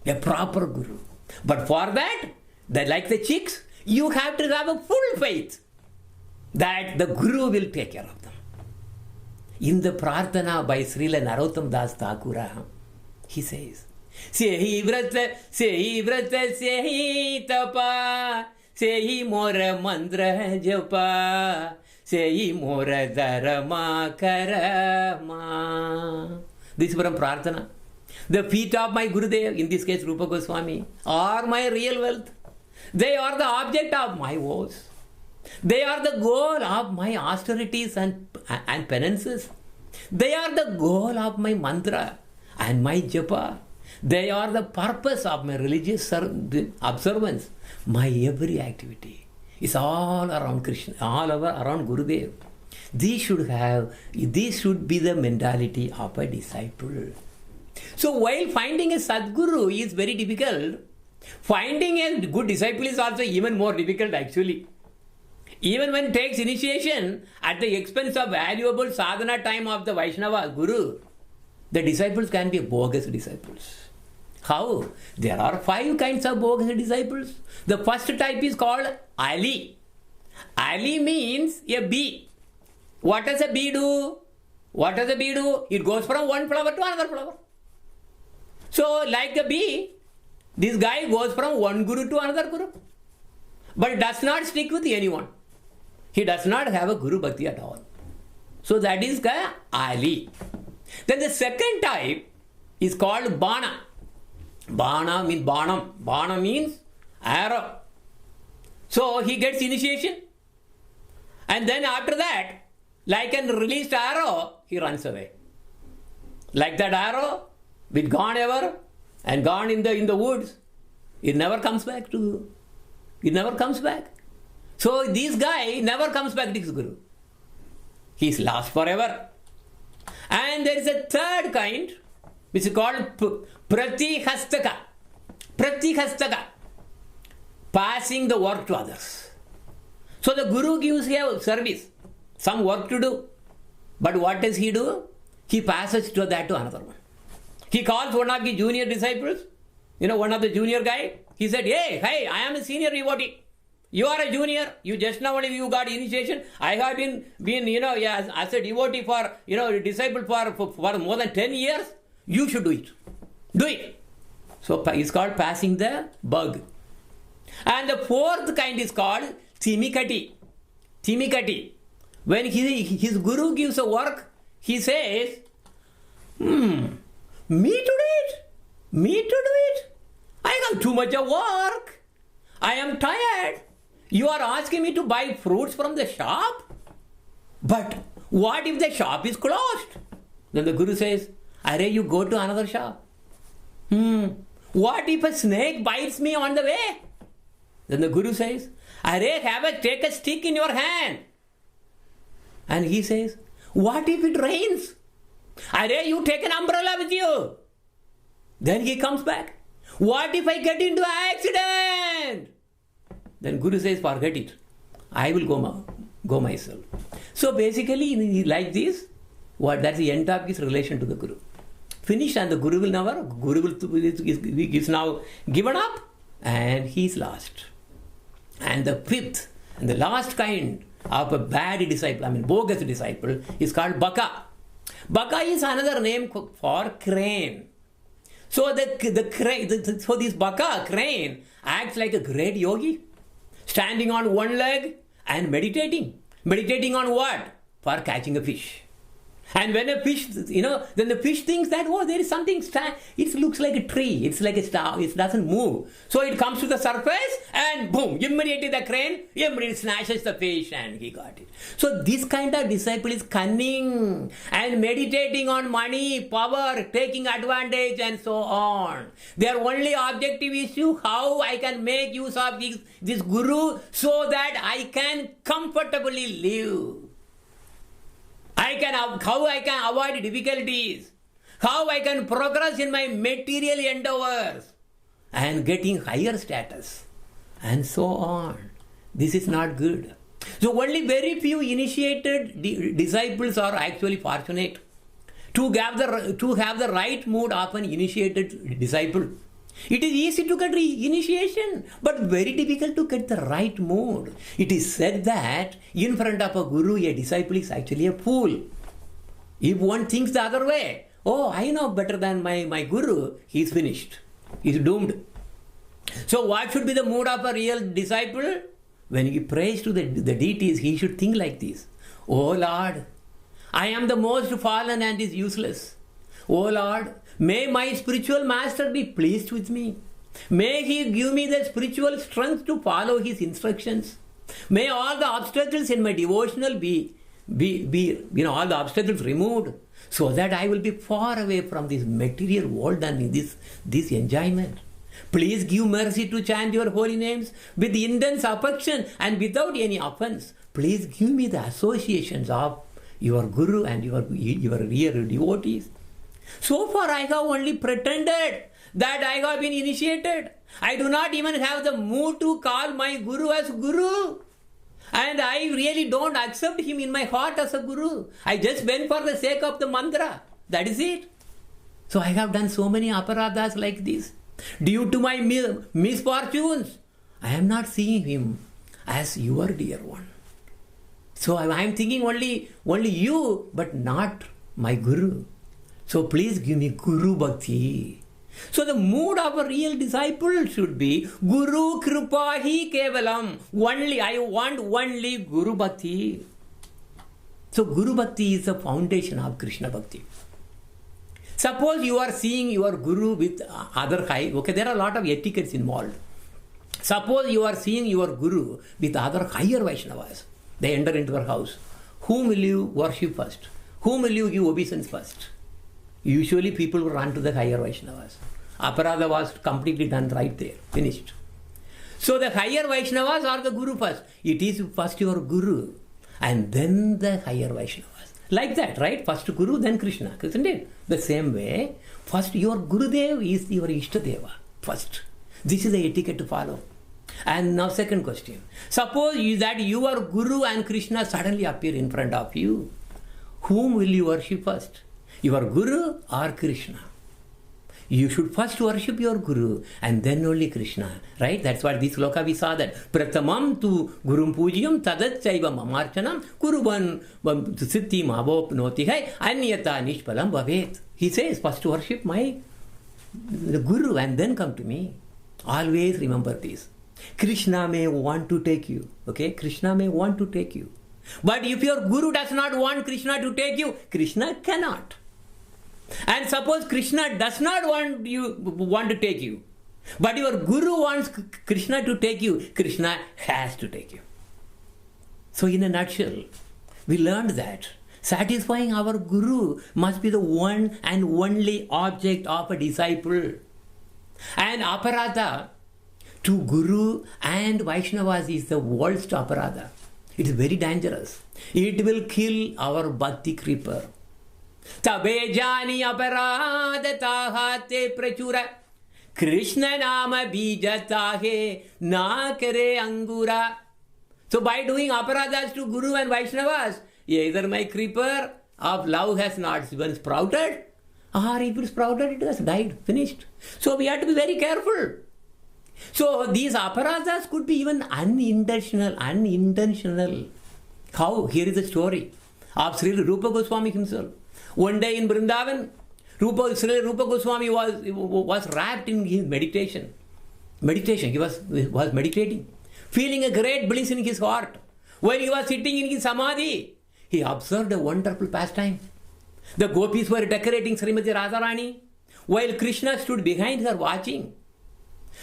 a proper guru. But for that, like the chicks, you have to have a full faith that the guru will take care of them. In the Prarthana by Srila Narottam Das Thakura, he says, Sehi vrata, sehi tapa, sehi mora mandra japa, sehi mora dharma karama. This is from Prarthana. The feet of my Gurudev, in this case Rupa Goswami, are my real wealth. They are the object of my vows. They are the goal of my austerities and penances. They are the goal of my mantra and my japa. They are the purpose of my religious observance. My every activity is all around Krishna, all around Gurudev. This should be the mentality of a disciple. So while finding a Sadguru is very difficult, finding a good disciple is also even more difficult actually. Even when it takes initiation at the expense of valuable sadhana time of the Vaishnava Guru, the disciples can be bogus disciples. How? There are 5 kinds of bogus disciples. The first type is called Ali. Ali means a bee. What does a bee do? What does a bee do? It goes from one flower to another flower. So like a bee, this guy goes from one guru to another guru, but does not stick with anyone. He does not have a guru bhakti at all. So that is Ali. Then the second type is called Bana. Bana means Banam. Bana means arrow. So he gets initiation, and then after that, like a released arrow, he runs away. Like that arrow, with gone ever and gone in the woods, it never comes back. So this guy never comes back to his guru. He's lost forever. And there is a third kind, which is called Pratihastaka. Pratihastaka. Passing the work to others. So the guru gives him service, some work to do. But what does he do? He passes that to another one. He calls one of the junior disciples, one of the junior guy. He said, hey, I am a senior devotee. You are a junior. You just now only you got initiation. I have been as a devotee for, disciple for more than 10 years. You should do it. Do it. So it's called passing the bug. And the fourth kind is called Timikati. Timikati. When his guru gives a work, he says, me to do it. I have too much of work. I am tired. You are asking me to buy fruits from the shop? But what if the shop is closed? Then the guru says, Arey, you go to another shop. What if a snake bites me on the way? Then the guru says, Arey, take a stick in your hand. And he says, what if it rains? Arey, you take an umbrella with you. Then he comes back. What if I get into an accident? Then Guru says, forget it. I will go myself. So basically, like this, that's the end of his relation to the Guru. Finished, and the Guru is now given up, and he is lost. And the fifth and the last kind of a bad disciple, bogus disciple, is called Baka. Baka is another name for crane. So this Baka, crane, acts like a great yogi, standing on one leg and meditating. Meditating on what? For catching a fish. And when a fish, then the fish thinks that, oh, there is something, it looks like a tree, it's like a star, it doesn't move. So it comes to the surface and boom, immediately the crane, immediately snatches the fish and he got it. So this kind of disciple is cunning and meditating on money, power, taking advantage and so on. Their only objective is how I can make use of this guru so that I can comfortably live. How I can avoid difficulties, how I can progress in my material endeavors and getting higher status and so on. This is not good. So only very few initiated disciples are actually fortunate to have the right mood of an initiated disciple. It is easy to get initiation, but very difficult to get the right mood. It is said that in front of a guru, a disciple is actually a fool. If one thinks the other way, oh, I know better than my guru, he is finished. He is doomed. So what should be the mood of a real disciple? When he prays to the deities, he should think like this. Oh Lord, I am the most fallen and is useless. Oh Lord, may my spiritual master be pleased with me. May he give me the spiritual strength to follow his instructions. May all the obstacles in my devotional be all the obstacles removed, so that I will be far away from this material world and this enjoyment. Please give mercy to chant your holy names with intense affection and without any offense. Please give me the associations of your guru and your real devotees. So far I have only pretended that I have been initiated. I do not even have the mood to call my guru as guru. And I really don't accept him in my heart as a guru. I just went for the sake of the mantra. That is it. So I have done so many aparadhas like this. Due to my misfortunes, I am not seeing him as your dear one. So I am thinking only you, but not my guru. So please give me Guru Bhakti. So the mood of a real disciple should be Guru Kripahi Kevalam. I want only Guru Bhakti. So Guru Bhakti is the foundation of Krishna Bhakti. Suppose you are seeing your guru with other there are a lot of etiquettes involved. Suppose you are seeing your guru with other higher Vaishnavas. They enter into your house. Whom will you worship first? Whom will you give obeisance first? Usually people will run to the higher Vaishnavas. Aparadha was completely done right there, finished. So the higher Vaishnavas are the guru first. It is first your guru and then the higher Vaishnavas. Like that, right? First Guru, then Krishna, isn't it? The same way, first your Gurudev is your Ishtadeva. First. This is the etiquette to follow. And now second question. Suppose that your Guru and Krishna suddenly appear in front of you. Whom will you worship first? Your Guru or Krishna? You should first worship your Guru and then only Krishna. Right? That's what this sloka we saw that. Pratamam tu Gurum Pujyam tadat chaiva mamarchanam kuruvan siddhi mavopnoti hai anyata nishpalam bhavet. He says first worship the Guru and then come to me. Always remember this. Krishna may want to take you. Okay? Krishna may want to take you. But if your Guru does not want Krishna to take you, Krishna cannot. And suppose Krishna does not want to take you, but your Guru wants Krishna to take you, Krishna has to take you. So in a nutshell, we learned that satisfying our Guru must be the one and only object of a disciple. And aparadha to Guru and Vaishnavas is the worst aparadha. It is very dangerous. It will kill our bhakti creeper. Tabe jani aparadha tahate prachura Krishna nama bijatahe na kare angura. So by doing aparadhas to Guru and Vaishnavas, either my creeper of love has not even sprouted, or if it sprouted, it has died, finished. So we have to be very careful. So these aparadhas could be even unintentional. How? Here is a story of Sri Rupa Goswami himself. One day in Vrindavan, Sri Rupa Goswami was wrapped in his meditation. He was meditating, feeling a great bliss in his heart. While he was sitting in his samadhi, he observed a wonderful pastime. The gopis were decorating Srimati Radharani while Krishna stood behind her watching.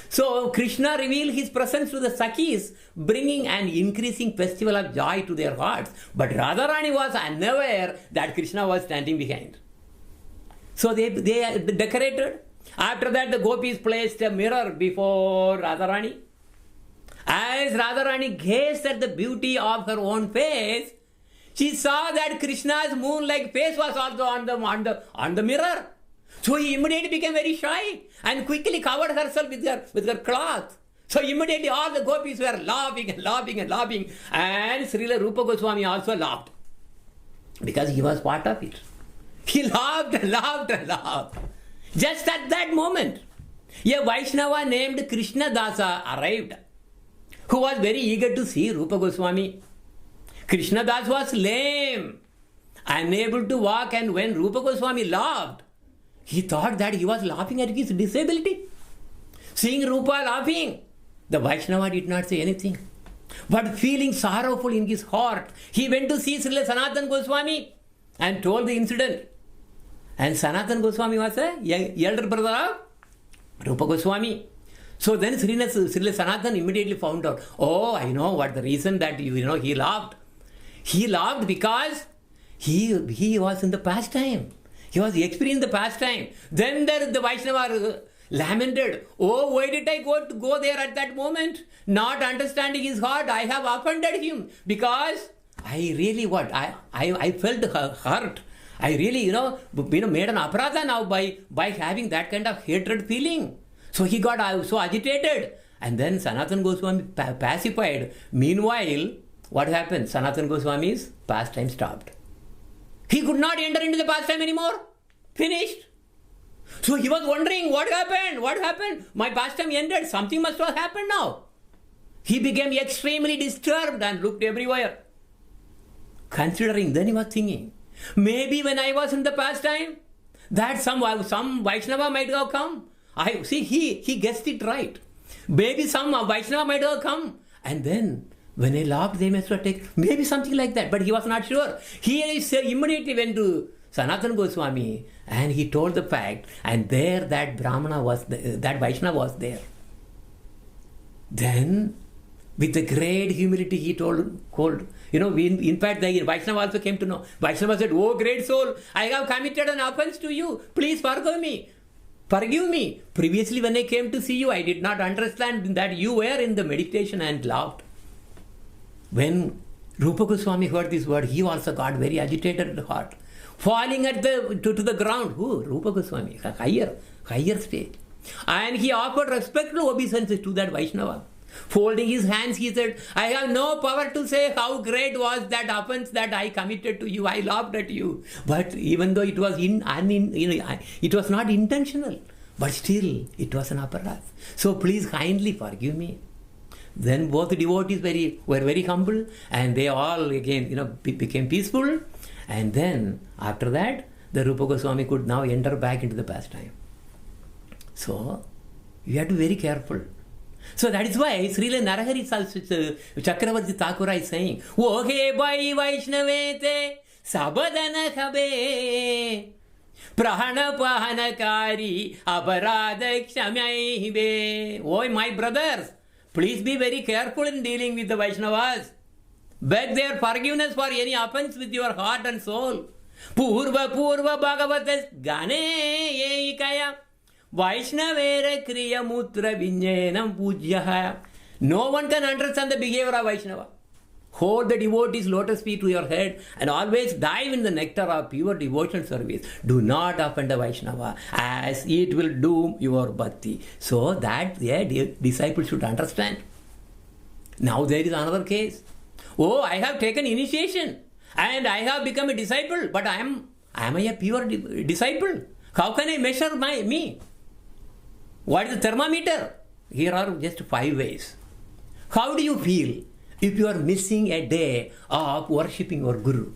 So Krishna revealed his presence to the Sakhis, bringing an increasing festival of joy to their hearts. But Radharani was unaware that Krishna was standing behind. So they decorated. After that, the gopis placed a mirror before Radharani. As Radharani gazed at the beauty of her own face, she saw that Krishna's moon-like face was also on the mirror. So he immediately became very shy and quickly covered herself with her cloth. So immediately all the gopis were laughing and laughing and laughing. And Srila Rupa Goswami also laughed because he was part of it. He laughed and laughed and laughed. Just at that moment, a Vaishnava named Krishna Dasa arrived, who was very eager to see Rupa Goswami. Krishna Das was lame, unable to walk, and when Rupa Goswami laughed, he thought that he was laughing at his disability. Seeing Rupa laughing, the Vaishnava did not say anything. But feeling sorrowful in his heart, he went to see Srila Sanatana Goswami and told the incident. And Sanatana Goswami was a elder brother of Rupa Goswami. So then Srila Sanatana immediately found out, oh, I know what the reason that he laughed. He laughed because he was in the pastime. He was experiencing the pastime. Then the Vaishnava lamented, oh, why did I go there at that moment? Not understanding his heart, I have offended him because I really I felt hurt. I really, made an aparadha now by having that kind of hatred feeling. So he got so agitated. And then Sanatana Goswami pacified. Meanwhile, what happened? Sanatana Goswami's pastime stopped. He could not enter into the pastime anymore. Finished. So he was wondering, what happened? What happened? My pastime ended. Something must have happened now. He became extremely disturbed and looked everywhere. Considering, then he was thinking, maybe when I was in the pastime, that some Vaishnava might have come. He guessed it right. Maybe some Vaishnava might have come. And then, when I laughed, they must have taken, maybe something like that. But he was not sure. He immediately went to Sanatana Goswami and he told the fact. And there that Brahmana was, that Vaishnava was there. Then, with a great humility, he told, in fact, the Vaishnava also came to know. Vaishnava said, oh great soul, I have committed an offense to you. Please forgive me. Forgive me. Previously when I came to see you, I did not understand that you were in the meditation and laughed. When Rupa Goswami heard this word, he also got very agitated at heart. Falling to the ground. Who? Rupa Goswami. Higher stage. And he offered respectful obeisances to that Vaishnava. Folding his hands, he said, I have no power to say how great was that offense that I committed to you. I laughed at you. But even though it was it was not intentional, but still it was an aparadha. So please kindly forgive me. Then both the devotees were very humble, and they all again became peaceful. And then after that, the Rupa Goswami could now enter back into the pastime. So you have to be very careful. So that is why Srila Narahari Chakravarti Thakura is saying, Ohe bai Vaishnavete sabadana khabe prahana pahanakari aparadha kshamyaibe. Oh my brothers, please be very careful in dealing with the Vaishnavas. Beg their forgiveness for any offense with your heart and soul. Purva Bhagavatas Gane Yeikaya Vaishnavera Kriya Mutra Vinyanam Pujyaha. No one can understand the behavior of Vaishnava. Hold the devotee's lotus feet to your head and always dive in the nectar of pure devotional service. Do not offend a Vaishnava, as it will doom your bhakti. So that the disciple should understand. Now there is another case. Oh, I have taken initiation and I have become a disciple, but am I a pure disciple? How can I measure me? What is the thermometer? Here are just 5 ways. How do you feel if you are missing a day of worshipping your Guru?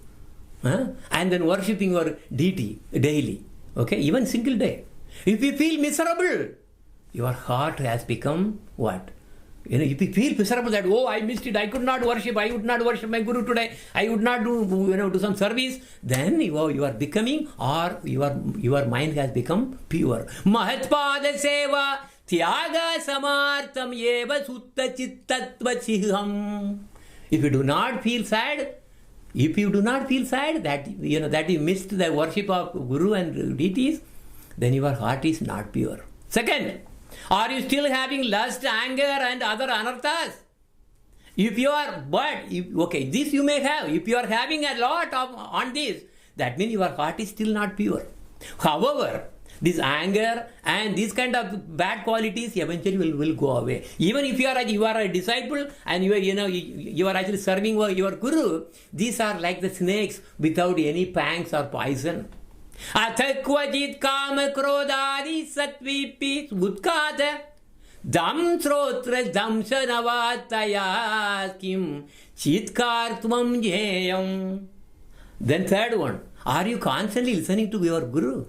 And then worshipping your deity daily? Okay, even single day. If you feel miserable, your heart has become what? If you feel miserable that, oh, I missed it, I could not worship, I would not worship my Guru today, I would not do some service, then you are becoming, or your mind has become pure. Mahatpada seva tyaga samartam eva sutta chittatva chiham. If you do not feel sad, that that you missed the worship of Guru and deities, then your heart is not pure. Second, are you still having lust, anger and other anarthas? If you are, this you may have. If you are having a lot on this, that means your heart is still not pure. However, this anger and these kind of bad qualities eventually will go away. Even if you are a disciple and you are actually serving your Guru, these are like the snakes without any pangs or poison. Athakvajit kama krodadi satvipi utkata dam srotra damsanavataya kim chitkartvam jeyam. Then third one, are you constantly listening to your Guru?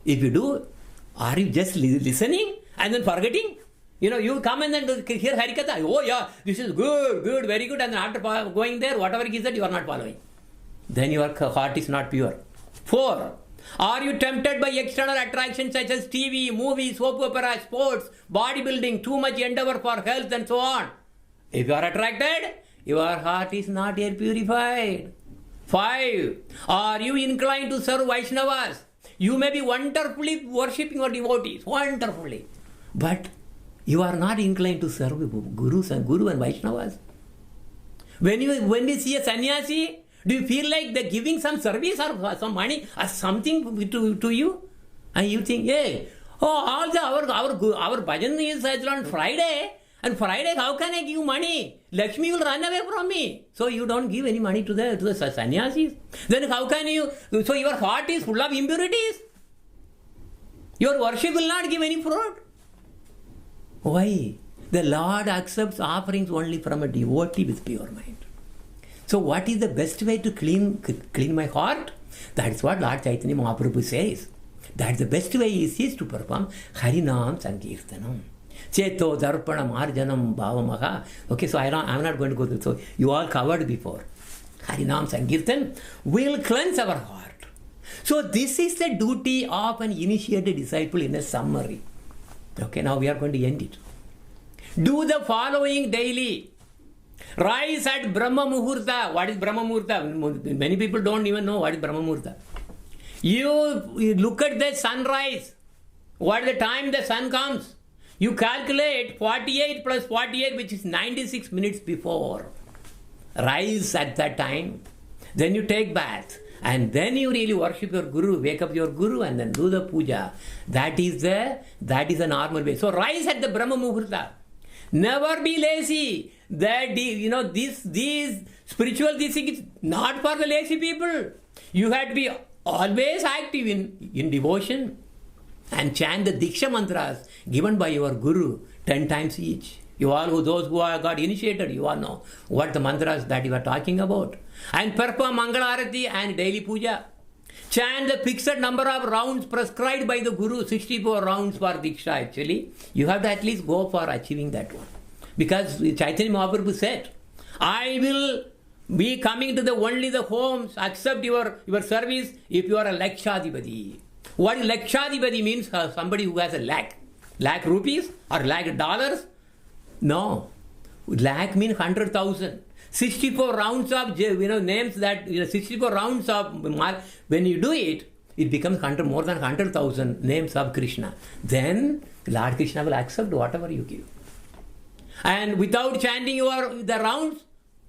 If you do, are you just listening and then forgetting? You come and then hear Harikatha. Oh yeah, this is good, very good. And then after going there, whatever he said, you are not following. Then your heart is not pure. 4. Are you tempted by external attractions such as TV, movies, soap opera, sports, bodybuilding, too much endeavor for health and so on? If you are attracted, your heart is not yet purified. 5. Are you inclined to serve Vaishnavas? You may be wonderfully worshipping your devotees, wonderfully. But you are not inclined to serve Guru and Vaishnavas. When you see a sannyasi, do you feel like they're giving some service or some money or something to you? And you think, hey, our bhajan is on Friday, and Friday how can I give money? Lakshmi will run away from me. So you don't give any money to the sannyasis. Then how can you? So your heart is full of impurities. Your worship will not give any fruit. Why? The Lord accepts offerings only from a devotee with pure mind. So what is the best way to clean my heart? That is what Lord Chaitanya Mahaprabhu says. That the best way is to perform Harinam Sankirtanam. Cheto Darpana Marjanam Bhavamaha. Okay, so I'm not going to go through. So you all covered before. Harinam Sankirtan will cleanse our heart. So this is the duty of an initiated disciple in a summary. Okay, now we are going to end it. Do the following daily. Rise at Brahma Muhurta. What is Brahma Muhurta? Many people don't even know what is Brahma Muhurta. You look at the sunrise. What is the time the sun comes? You calculate 48 plus 48, which is 96 minutes before. Rise at that time. Then you take bath. And then you really worship your Guru, wake up your Guru and then do the puja. That is a normal way. So rise at the Brahma Muhurta. Never be lazy. These spiritual things is not for the lazy people. You have to be always active in devotion and chant the Diksha mantras given by your Guru 10 times each. Those who are got initiated, you all know what the mantras that you are talking about. And perform Mangala Arati and daily puja. Chant the fixed number of rounds prescribed by the Guru, 64 rounds for Diksha actually. You have to at least go for achieving that one. Because Chaitanya Mahaprabhu said, I will be coming to only the homes, accept your service if you are a Lakshadipati. What Lakshadipati means? Somebody who has a lakh rupees or lakh dollars? No. Lakh means 100,000. 64 rounds of names that 64 rounds of when you do it, it becomes more than 100,000 names of Krishna. Then Lord Krishna will accept whatever you give. And without chanting the rounds,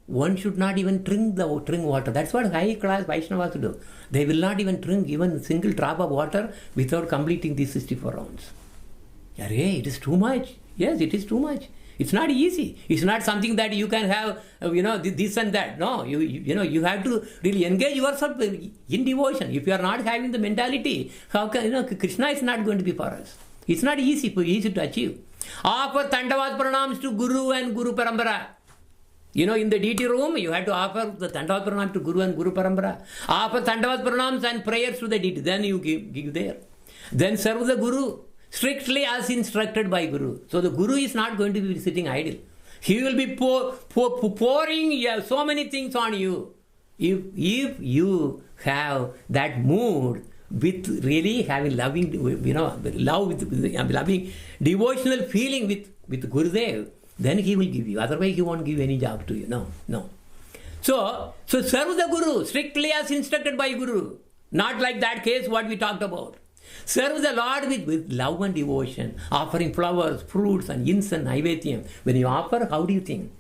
one should not even drink water. That's what high class Vaishnavas do. They will not even drink even a single drop of water without completing these 64 rounds. It is too much. Yes, it is too much. It's not easy. It's not something that you can have, this and that. No, you have to really engage yourself in devotion. If you are not having the mentality, how can, Krishna is not going to be for us. It's not easy to achieve. Offer Tandavat Pranams to Guru and Guru Parambara. In the deity room, you have to offer the Tandavat Pranam to Guru and Guru Parambara. Offer Tandavat Pranams and prayers to the deity. Then you give there. Then serve the Guru. strictly as instructed by Guru. So the Guru is not going to be sitting idle. He will be pouring so many things on you. If you have that mood with really having loving, love with loving, devotional feeling with Gurudev, then he will give you. Otherwise, he won't give any job to you. No. So serve the Guru strictly as instructed by Guru. Not like that case what we talked about. Serve the Lord with love and devotion, offering flowers, fruits, and incense, naivedyam. When you offer, how do you think?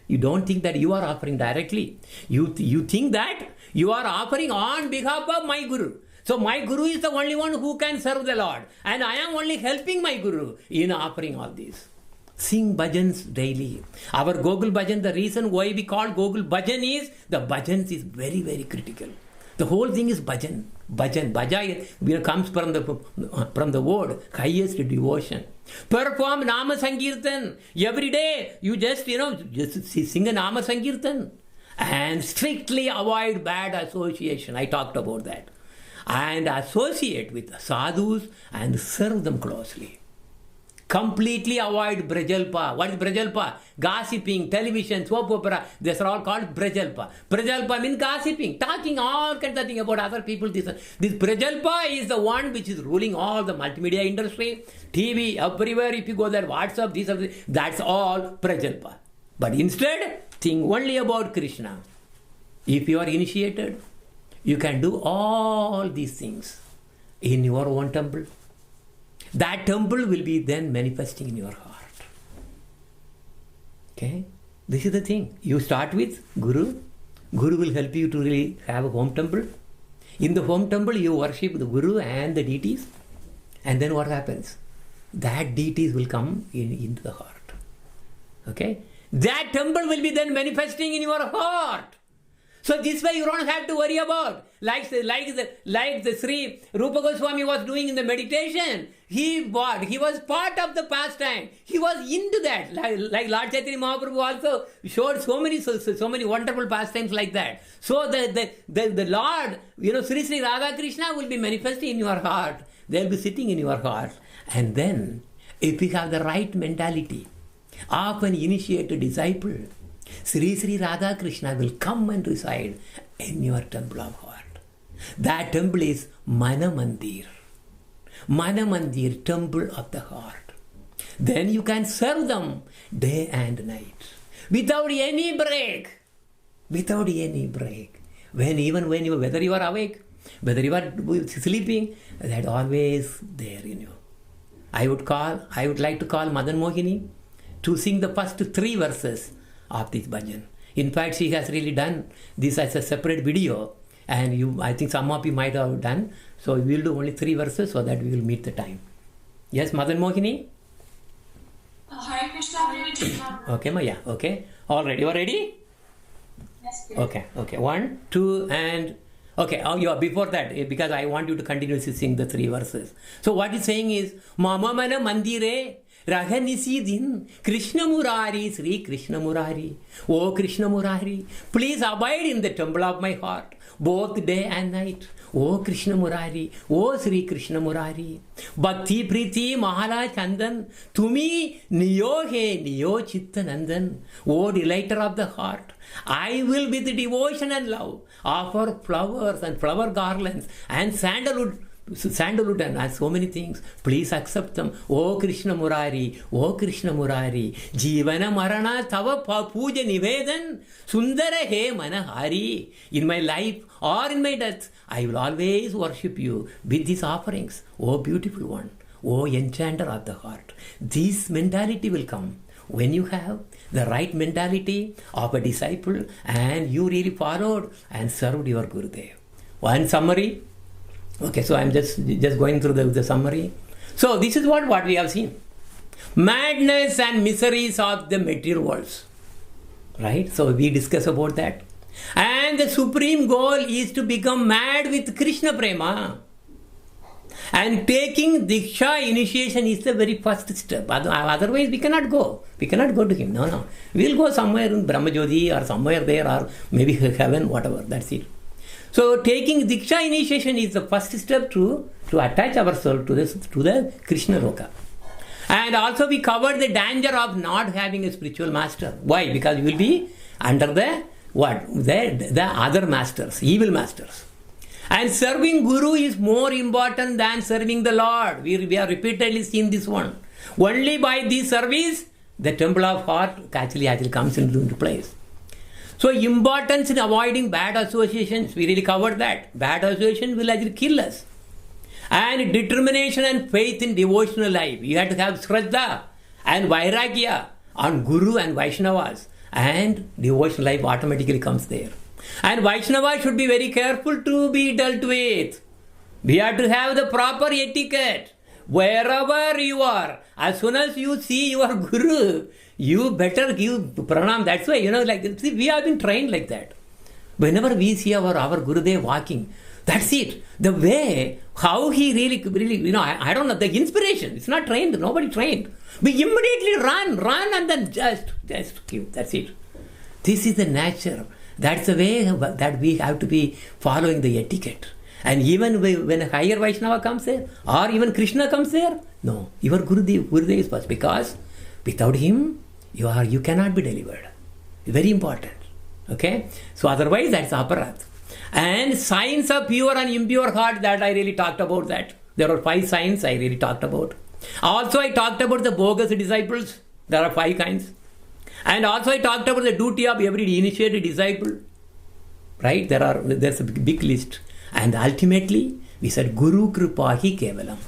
You don't think that you are offering directly. You think that you are offering on behalf of my Guru. So my Guru is the only one who can serve the Lord. And I am only helping my Guru in offering all this. Sing bhajans daily. Our Gokul bhajan, the reason why we call Gokul bhajan is, the bhajans is very, very critical. The whole thing is bhajan. Bhaja comes from the word highest devotion. Perform Nama Sankirtan. Every day you just sing a Nama Sankirtan. And strictly avoid bad association. I talked about that. And associate with sadhus and serve them closely. Completely avoid Brajalpa. What is Brajalpa? Gossiping, television, soap opera. These are all called Brajalpa. Brajalpa means gossiping, talking all kinds of things about other people. This Brajalpa is the one which is ruling all the multimedia industry, TV, everywhere. If you go there, WhatsApp, that's all Brajalpa. But instead, think only about Krishna. If you are initiated, you can do all these things in your own temple. That temple will be then manifesting in your heart. Okay? This is the thing. You start with Guru. Guru will help you to really have a home temple. In the home temple, you worship the Guru and the deities. And then what happens? That deities will come into the heart. Okay? That temple will be then manifesting in your heart. So this way you don't have to worry about, like the Sri Rupa Goswami was doing in the meditation. He was part of the pastime. He was into that. Like Lord Chaitanya Mahaprabhu also showed so many wonderful pastimes like that. So the Lord, Sri Radha Krishna will be manifesting in your heart. They'll be sitting in your heart. And then, if you have the right mentality of an initiated disciple, Sri Radha Krishna will come and reside in your temple of heart. That temple is Mana Mandir. Mana Mandir, temple of the heart. Then you can serve them day and night. Without any break. Without any break. Whether you are awake, whether you are sleeping, that always there in you. I would like to call Madan Mohini to sing the first 3 verses of this bhajan. In fact, she has really done this as a separate video, and I think some of you might have done. So we will do only 3 verses so that we will meet the time. Yes, Madan Mohini? Hare Krishna. Okay, Maya. Okay. All right. You are ready? Yes, please. Okay. 1, 2, and okay. Before that, because I want you to continuously sing the 3 verses. So what he's saying is, Mama Mana Mandire Rahanisi Din Krishna Murari, Sri Krishna Murari. Oh Krishna Murari, please abide in the temple of my heart, both day and night. Oh Krishna Murari, oh Sri Krishna Murari. Bhakti Priti Mahala Chandan, Tumi Niyo He Niyo Chitta Nandan. Oh delighter of the heart, I will with devotion and love offer flowers and flower garlands and sandalwood and so many things. Please accept them. Oh Krishna Murari, oh Krishna Murari. Jivana Marana Tava Puja Nivedan Sundara He Manahari. In my life or in my death, I will always worship you with these offerings. Oh beautiful one, oh enchanter of the heart. This mentality will come when you have the right mentality of a disciple and you really followed and served your Gurudev. One summary. Okay, so I'm just going through the summary. So this is what we have seen. Madness and miseries of the material worlds. Right? So we discuss about that. And the supreme goal is to become mad with Krishna Prema. And taking Diksha initiation is the very first step. Otherwise we cannot go. We cannot go to him. No. We'll go somewhere in Brahmajyoti or somewhere there or maybe heaven, whatever. That's it. So taking Diksha initiation is the first step to attach ourselves to the Krishna Loka. And also we covered the danger of not having a spiritual master. Why? Because you will be under the other masters, evil masters. And serving Guru is more important than serving the Lord. We have repeatedly seen this one. Only by this service, the temple of heart actually comes into place. So importance in avoiding bad associations, we really covered that. Bad association will actually kill us. And determination and faith in devotional life. You have to have Shraddha and Vairagya on Guru and Vaishnavas. And devotional life automatically comes there. And Vaishnava should be very careful to be dealt with. We have to have the proper etiquette. Wherever you are, as soon as you see your Guru, you better give pranam. That's why, see, we have been trained like that. Whenever we see our Gurudev walking, that's it. The way, how he really, I don't know, the inspiration. It's not trained, nobody trained. We immediately run and then just give. That's it. This is the nature. That's the way that we have to be following the etiquette. And even when a higher Vaishnava comes there, or even Krishna comes there, no, your Gurudev is first, because without him, you cannot be delivered. Very important. Okay? So otherwise, that's aparat. And signs of pure and impure heart, that I really talked about that. There are 5 signs I really talked about. Also, I talked about the bogus disciples. There are 5 kinds. And also, I talked about the duty of every initiated disciple. Right? There's a big list. And ultimately, we said, Guru Kripahi Kevalam.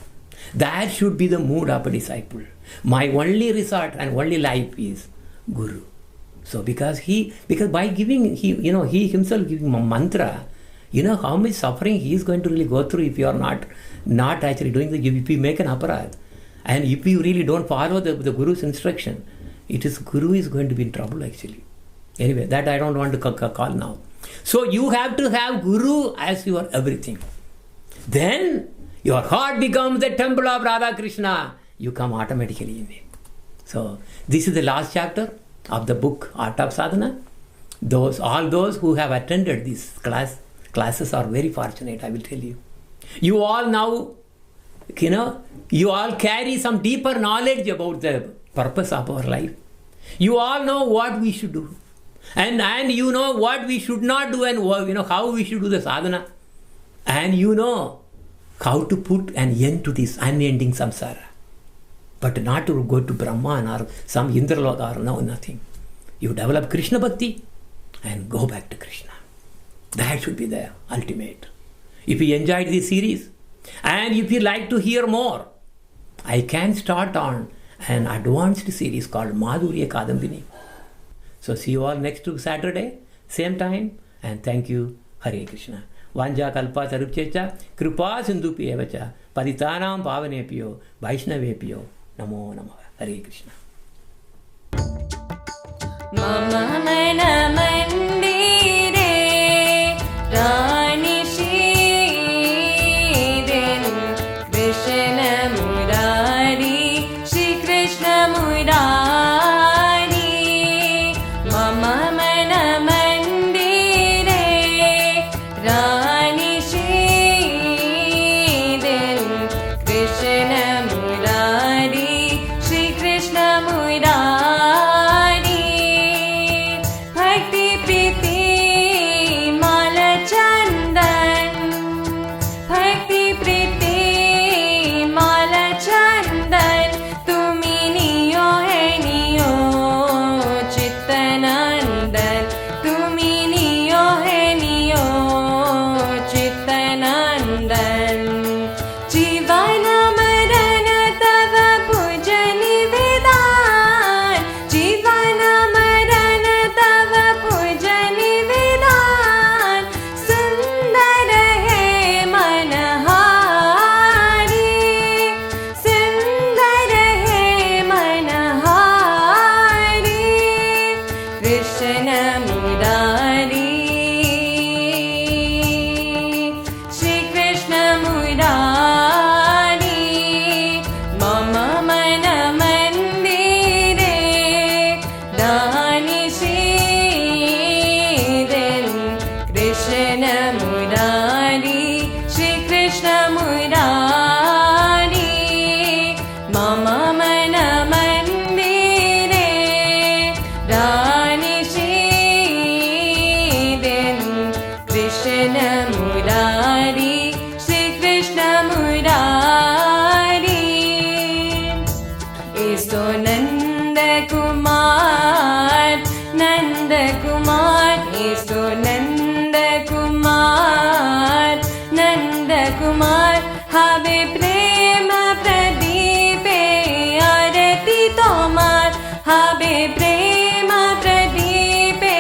That should be the mood of a disciple. My only resort and only life is Guru. So because by giving, he himself giving a mantra, how much suffering he is going to really go through if you are not actually doing if you make an aparad. And if you really don't follow the Guru's instruction, Guru is going to be in trouble actually. Anyway, that I don't want to call now. So you have to have Guru as your everything. Then your heart becomes the temple of Radha Krishna. You come automatically in it. So this is the last chapter of the book Art of Sadhana. All those who have attended these classes are very fortunate, I will tell you. You all now, you all carry some deeper knowledge about the purpose of our life. You all know what we should do. And you know what we should not do, and how we should do the sadhana. And you know how to put an end to this unending samsara. But not to go to Brahman or some Indraloka or nothing. You develop Krishna Bhakti and go back to Krishna. That should be the ultimate. If you enjoyed this series and if you like to hear more, I can start on an advanced series called Madhurya Kadambini. So see you all next Saturday, same time, and thank you. Hare Krishna. Vanja kalpa tarupchecha, kripa sindhupi evacha, paditanam pavanepyo, vaishnavepyo, namo namaha. Hare Krishna. Mama mana mandire, Rani Shridin, Krishna Murari, Shri Krishna Murari. Mama mana mandire, Rani Shridin, Krishna Murari, Shri Krishna Murari. Krishna Murari. Kumar, Yesu Nanda Kumar, Nanda Kumar, Have Prema Pradeepe Arati Tomar, Have Prema Pradeepe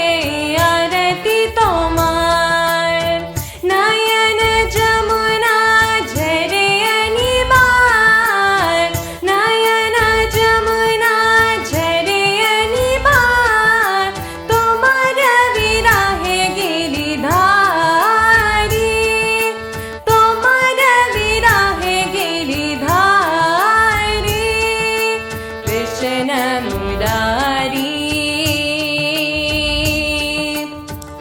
Arati Tomar, Nayana Jamuna Jhare Anibar, Nayana Jamuna Jhare Anibar, Tomara Virahe Giridhari, Tomara Virahe Giridhari, Krishna Murari,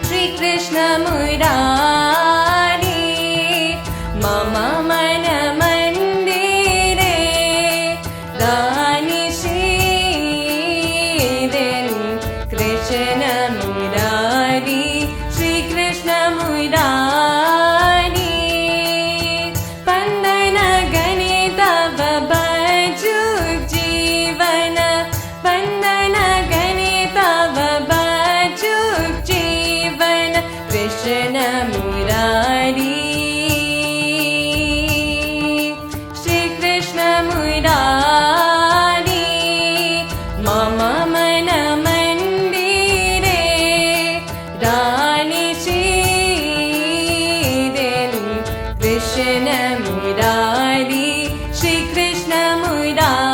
Shri Krishna Murari, Mama Mana Mandire, Rani Shridin, Krishna Murari, Shri Krishna Murari, Pandana Ganita Babajuk Jivana, Pandana Ganita Babajuk Jivana, Krishna Murari, Shri Krishna Murari, Mama Mana Mandire, Rani Shridin, Krishna Murari, Shri Krishna Murari,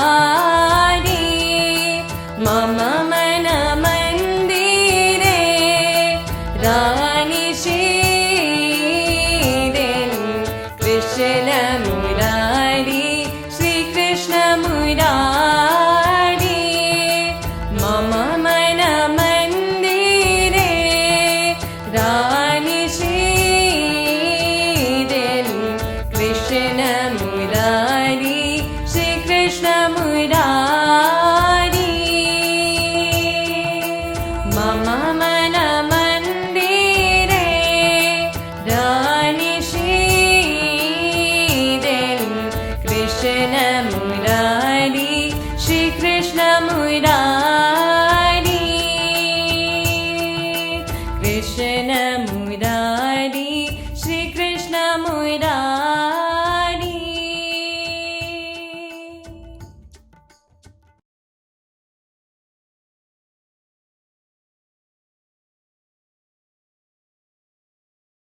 Mama Mana Mandire, Rani Shridin, Krishna Murari, Shri Krishna Murari, Mama Mana Mandire, Rani Shridin, Krishna Murari, Shri Krishna Murari, Mama Mana Mandire, Rani Shridin, Krishna Murari, Shri Krishna Murari, Krishna Murari, Shri Krishna Murari.